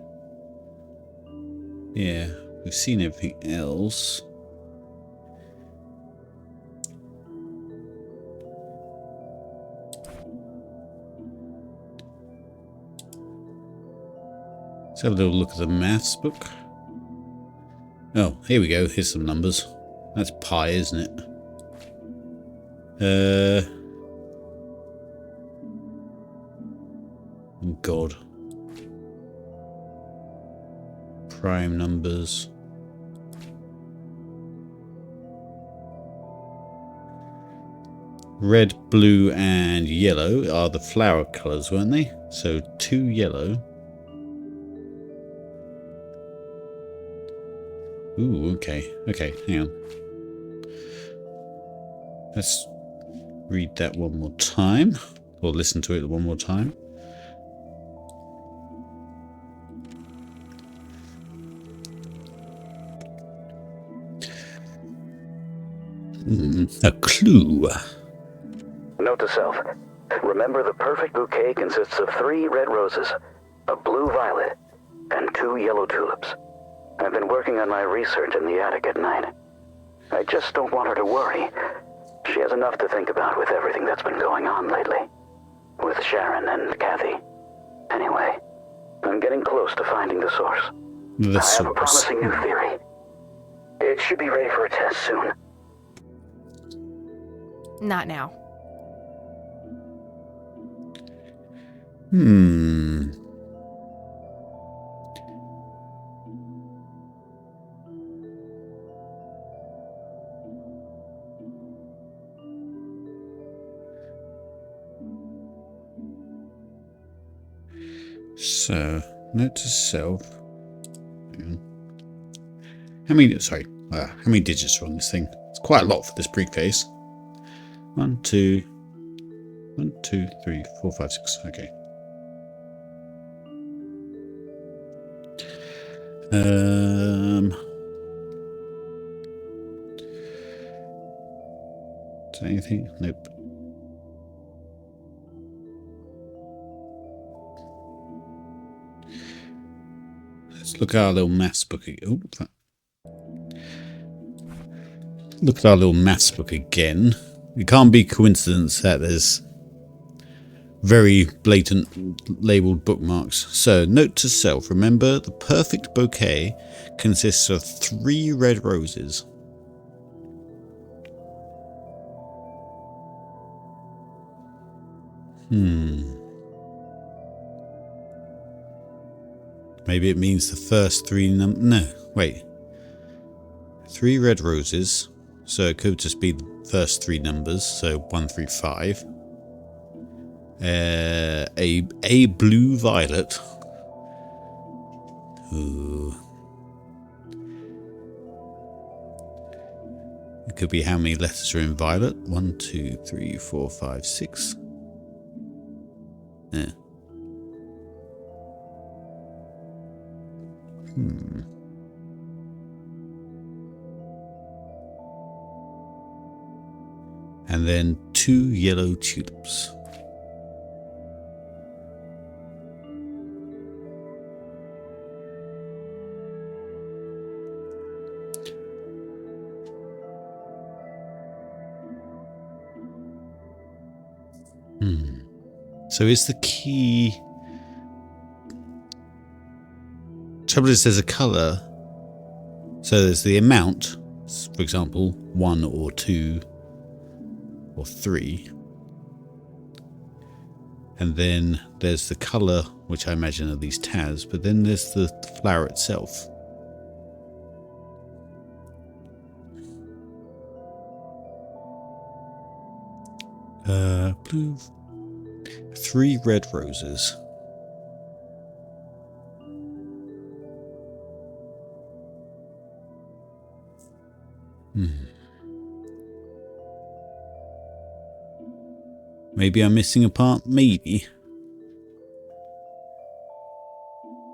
Yeah, we've seen everything else. Let's have a little look at the maths book. Oh, here we go. Here's some numbers. That's pi, isn't it? Oh God. Prime numbers. Red, blue, and yellow are the flower colours, weren't they? So 2 yellow. Ooh, okay. Okay, hang on. Let's read that one more time. Or listen to it one more time. A clue. Note to self. Remember, the perfect bouquet consists of 3 red roses, a blue violet, and 2 yellow tulips. I've been working on my research in the attic at night. I just don't want her to worry. She has enough to think about with everything that's been going on lately. With Sharon and Kathy. Anyway, I'm getting close to finding the source. I have a promising new theory. It should be ready for a test soon. Not now. So, note to self. How many digits are on this thing? It's quite a lot for this briefcase. 1, 2, 3, 4, 5, 6. Okay. Is there anything? Nope. Let's look at our little maths book again. Look at our little maths book again. It can't be coincidence that there's very blatant labelled bookmarks. So, note to self. Remember, the perfect bouquet consists of 3 red roses. Maybe it means the first 3 no, wait. 3 red roses. So it could just be the first 3 numbers. So 1 through 5. A blue violet. Ooh. could be how many letters are in violet. 1, 2, 3, 4, 5, 6. Yeah. And then 2 yellow tulips. So is the key... Trouble is there's a colour. So there's the amount, for example, 1 or 2 or 3. And then there's the colour, which I imagine are these tabs, but then there's the flower itself. Blue. 3 red roses. Maybe I'm missing a part? Maybe.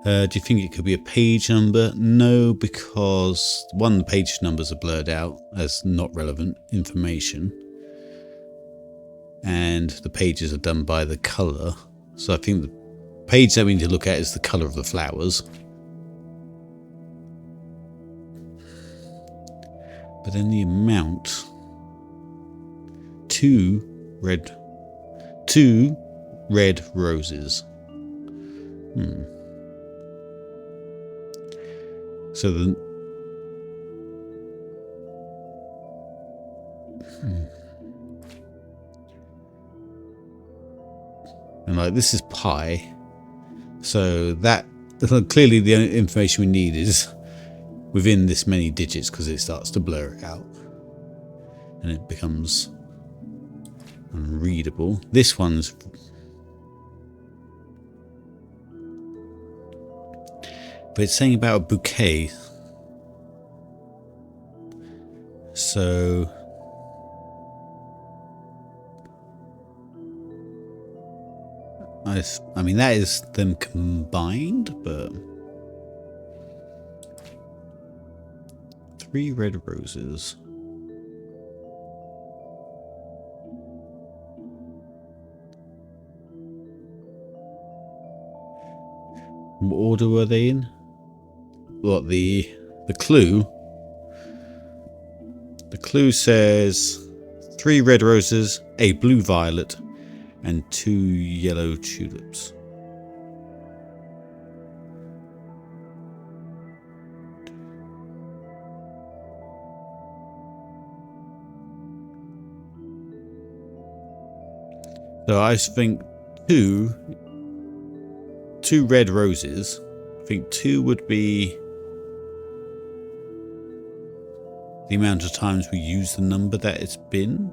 Do you think it could be a page number? No, because one, the page numbers are blurred out as not relevant information. And the pages are done by the colour. So I think the page that we need to look at is the colour of the flowers. But then the amount. 2 red roses. So the... And like this is pi, so that clearly the only information we need is within this many digits, because it starts to blur it out and it becomes unreadable. This one's but it's saying about a bouquet, so I mean, that is them combined, but 3 red roses. What order were they in? What, the clue? The clue says 3 red roses, a blue violet, and 2 yellow tulips. So I think two red roses. I think 2 would be the amount of times we use the number that it's been.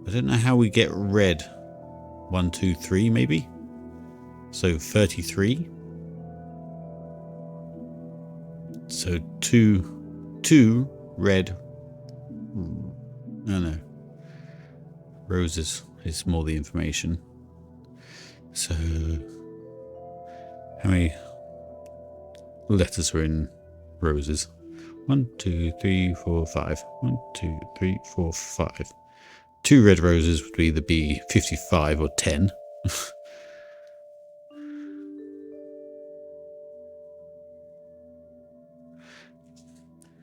I don't know how we get red. 1, 2, 3 maybe? So 33. So 2 red. No. Roses is more the information. So how many letters are in roses? 1, 2, 3, 4, 5. 1, 2, 3, 4, 5. 2 red roses would either be 55 or 10.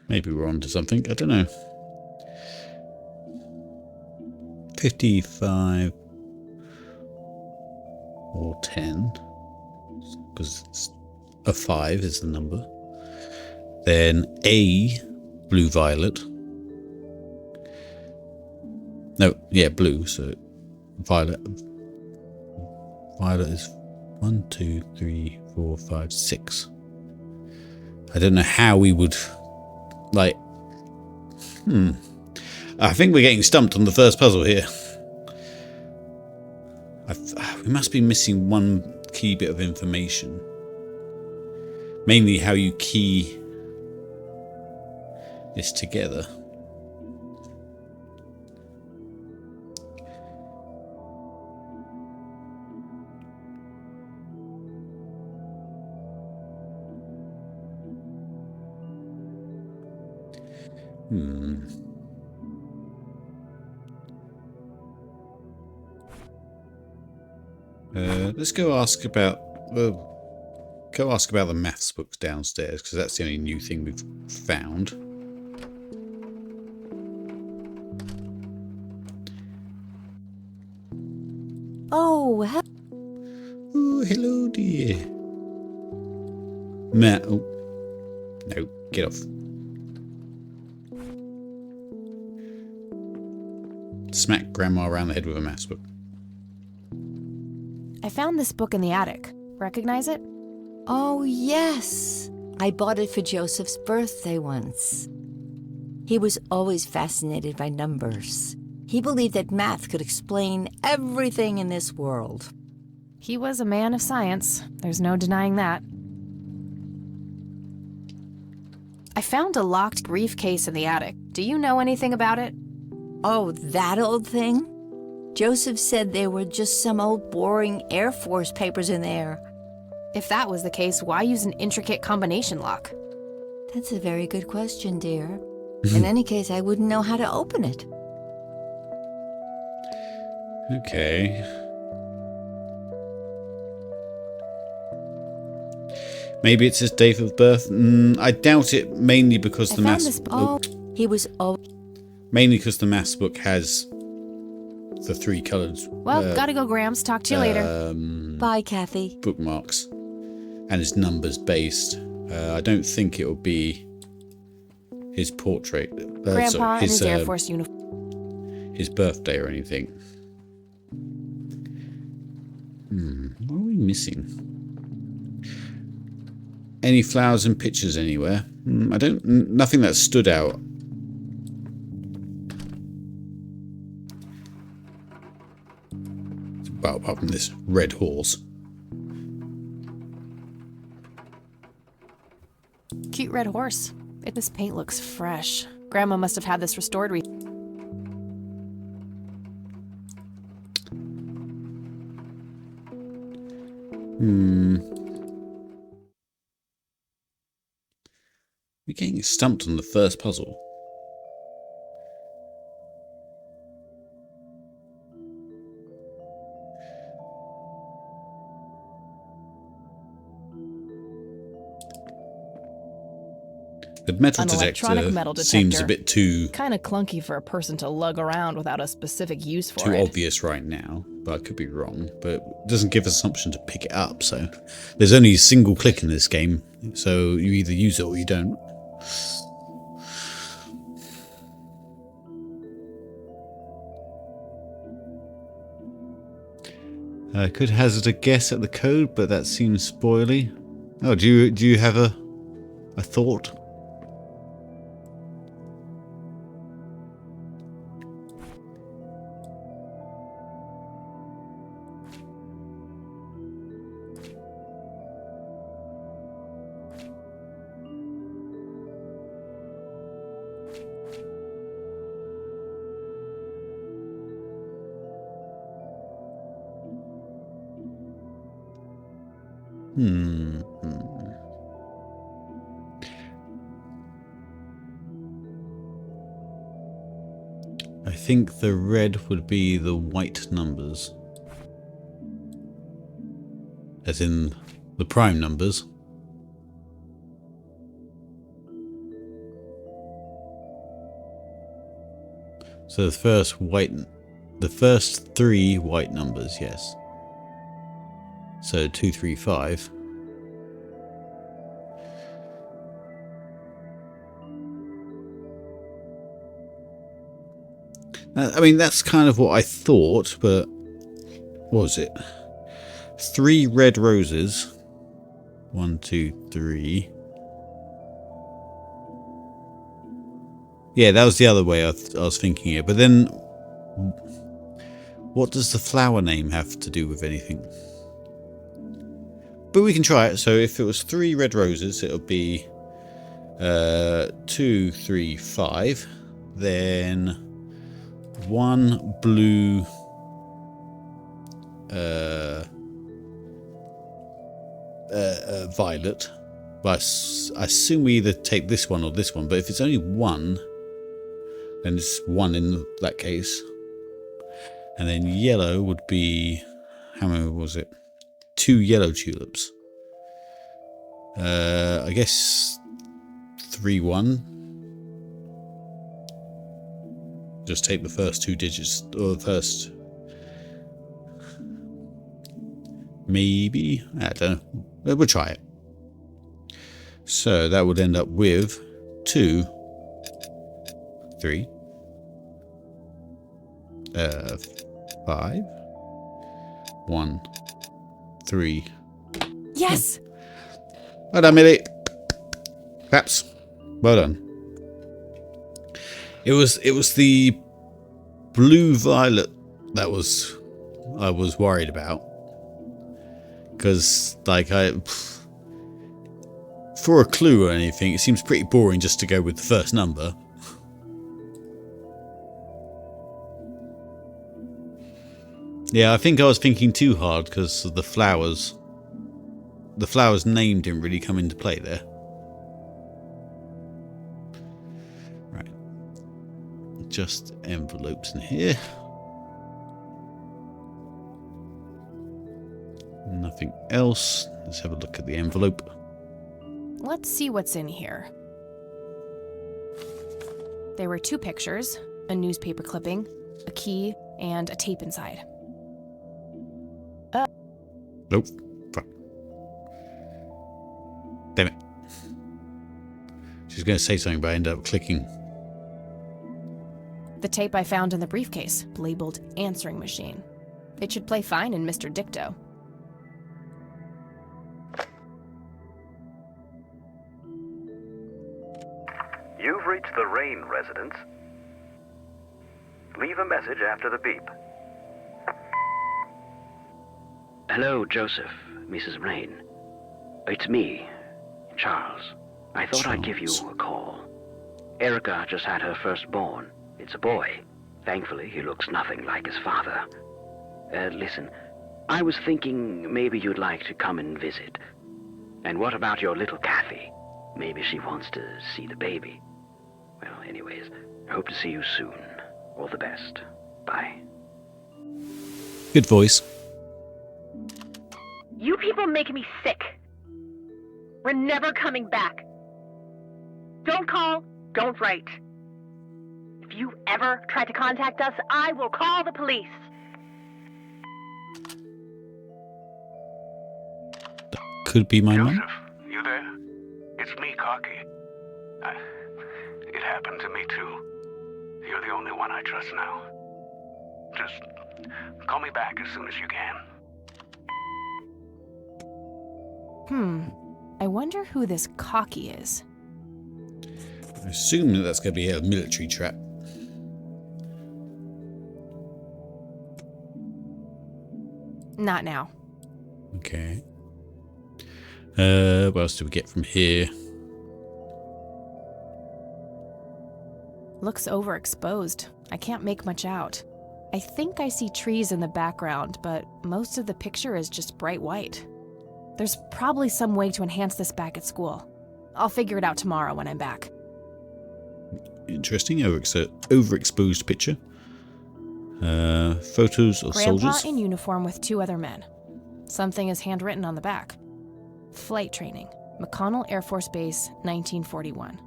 Maybe we're on to something. I don't know. 55 or 10, because a 5 is the number. Then a blue violet. No, yeah, blue. So violet. Violet is 1, 2, 3, 4, 5, 6. I don't know how we would, like. I think we're getting stumped on the first puzzle here. We must be missing one key bit of information. Mainly how you key this together. Let's go ask about the maths books downstairs, because that's the only new thing we've found. Oh, Oh, hello, dear. Matt. Oh, no, get off. Smack Grandma around the head with a maths book. I found this book in the attic. Recognize it? oh yes. I bought it for Joseph's birthday once. He was always fascinated by numbers. He believed that math could explain everything in this world. He was a man of science. There's no denying that. I found a locked briefcase in the attic. Do you know anything about it? Oh, that old thing? Joseph said there were just some old boring Air Force papers in there. If that was the case, why use an intricate combination lock? That's a very good question, dear. In any case, I wouldn't know how to open it. Okay. Maybe it's his date of birth. I doubt it, mainly because the maths. He was. Mainly because the maths book has the 3 coloured. Well, gotta go, Grams. Talk to you later. Bye, Kathy. Bookmarks, and it's numbers based. I don't think it will be his portrait. Grandpa in his Air Force uniform. His birthday or anything. What are we missing? Any flowers and pictures anywhere? Nothing that stood out. Well, apart from this red horse. Cute red horse. This paint looks fresh. Grandma must have had this restored We're getting stumped on the first puzzle. The metal detector seems a bit too... kind of clunky for a person to lug around without a specific use for too obvious right now, but I could be wrong. But it doesn't give us an option to pick it up, so... There's only a single click in this game, so you either use it or you don't. I could hazard a guess at the code, but that seems spoily. Oh, do you have a thought? I think the red would be the white numbers. As in the prime numbers. So the first 3 white numbers, yes. So 2, 3, 5. I mean, that's kind of what I thought, but what was it? 3 red roses. 1, 2, 3. Yeah, that was the other way I was thinking it. But then, what does the flower name have to do with anything? But we can try it. So if it was 3 red roses, it would be 2, 3, 5. Then 1 blue violet. But I assume we either take this one or this one. But if it's only 1, And it's 1 in that case. And then yellow would be, how many was it? 2 yellow tulips. I guess 3-1. Just take the first 2 digits, or the first. Maybe, I don't know. We'll try it. So that would end up with 2, 3, 5, 1, 3. Yes! Well done, Millie. Claps. Well done. It was the blue violet that I was worried about, because like for a clue or anything, it seems pretty boring just to go with the first number. Yeah, I think I was thinking too hard because of the flowers. The flower's name didn't really come into play there. Right. Just envelopes in here. Nothing else. Let's have a look at the envelope. Let's see what's in here. There were 2 pictures, a newspaper clipping, a key, and a tape inside. Nope. Fuck. Damn it. She was going to say something, but I ended up clicking. The tape I found in the briefcase, labeled answering machine. It should play fine in Mr. Dicto. You've reached the Rain residence. Leave a message after the beep. Hello, Joseph, Mrs. Rain. It's me, Charles. I thought I'd give you a call. Erica just had her firstborn. It's a boy. Thankfully, he looks nothing like his father. Listen, I was thinking maybe you'd like to come and visit. And what about your little Kathy? Maybe she wants to see the baby. Well, anyways, I hope to see you soon. All the best. Bye. Good voice. You people make me sick. We're never coming back. Don't call, don't write. If you ever try to contact us, I will call the police. That could be my mum. Joseph, you there? It's me, Cocky. It happened to me too. You're the only one I trust now. Just call me back as soon as you can. I wonder who this Cocky is. I assume that that's going to be a military trap. Not now. Okay. What else do we get from here? Looks overexposed. I can't make much out. I think I see trees in the background, but most of the picture is just bright white. There's probably some way to enhance this back at school. I'll figure it out tomorrow when I'm back. Interesting. Overexposed picture. Photos of Grandpa soldiers. in uniform with 2 other men. Something is handwritten on the back. Flight training. McConnell Air Force Base, 1941.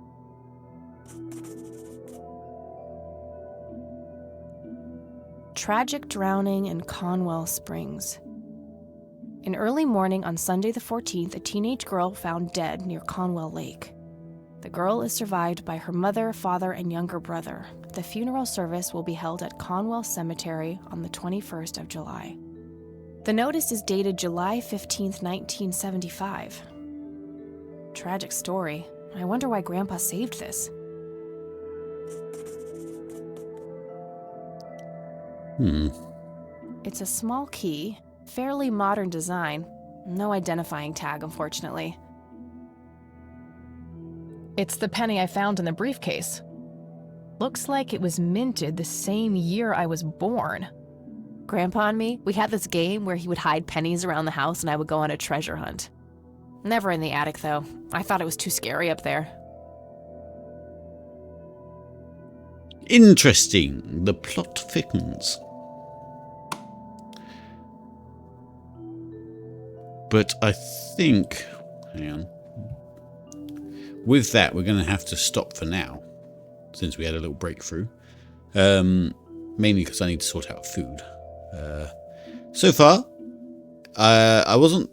Tragic drowning in Conwell Springs. In early morning on Sunday the 14th, a teenage girl found dead near Conwell Lake. The girl is survived by her mother, father, and younger brother. The funeral service will be held at Conwell Cemetery on the 21st of July. The notice is dated July 15th, 1975. Tragic story. I wonder why Grandpa saved this. It's a small key, fairly modern design. No identifying tag, unfortunately. It's the penny I found in the briefcase. Looks like it was minted the same year I was born. Grandpa and me, we had this game where he would hide pennies around the house and I would go on a treasure hunt. Never in the attic, though. I thought it was too scary up there. Interesting. The plot thickens. But I think... Hang on. With that, we're going to have to stop for now, since we had a little breakthrough. Mainly because I need to sort out food. So far, I wasn't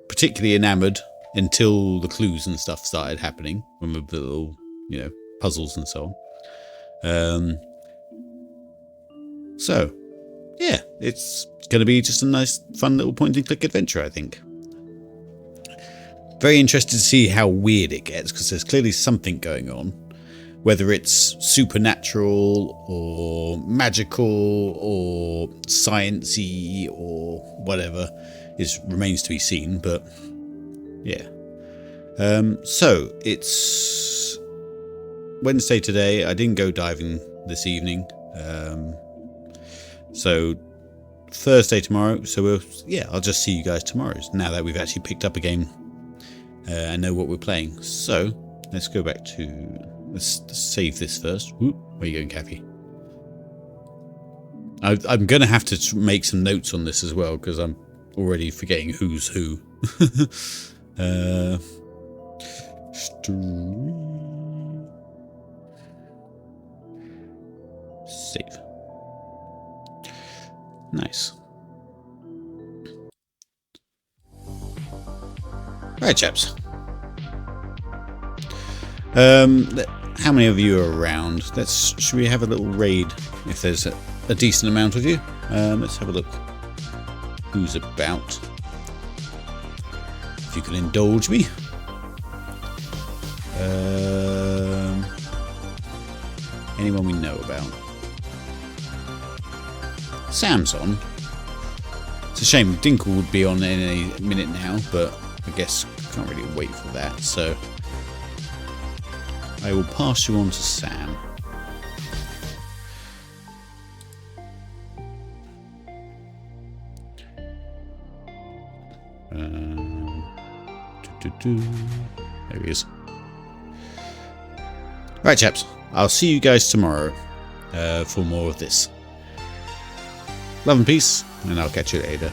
particularly enamoured until the clues and stuff started happening, with the little, puzzles and so on. So, yeah, it's going to be just a nice, fun little point-and-click adventure, I think. Very interested to see how weird it gets, because there's clearly something going on. Whether it's supernatural, or magical, or sciencey, or whatever, remains to be seen, but yeah. So, it's Wednesday today. I didn't go diving this evening. So Thursday tomorrow. So I'll just see you guys tomorrow. Now that we've actually picked up a game and know what we're playing. So let's go back to let's save this first. Where are you going, Kathy? I'm going to have to make some notes on this as well because I'm already forgetting who's who. Save. Nice. Right, chaps. How many of you are around? Should we have a little raid if there's a decent amount of you? Let's have a look. Who's about? If you can indulge me. Anyone we know about? Sam's on. It's a shame Dinkle would be on in a minute now, but I guess I can't really wait for that, so I will pass you on to Sam. There he is. Right, chaps. I'll see you guys tomorrow for more of this. Love and peace, and I'll catch you later.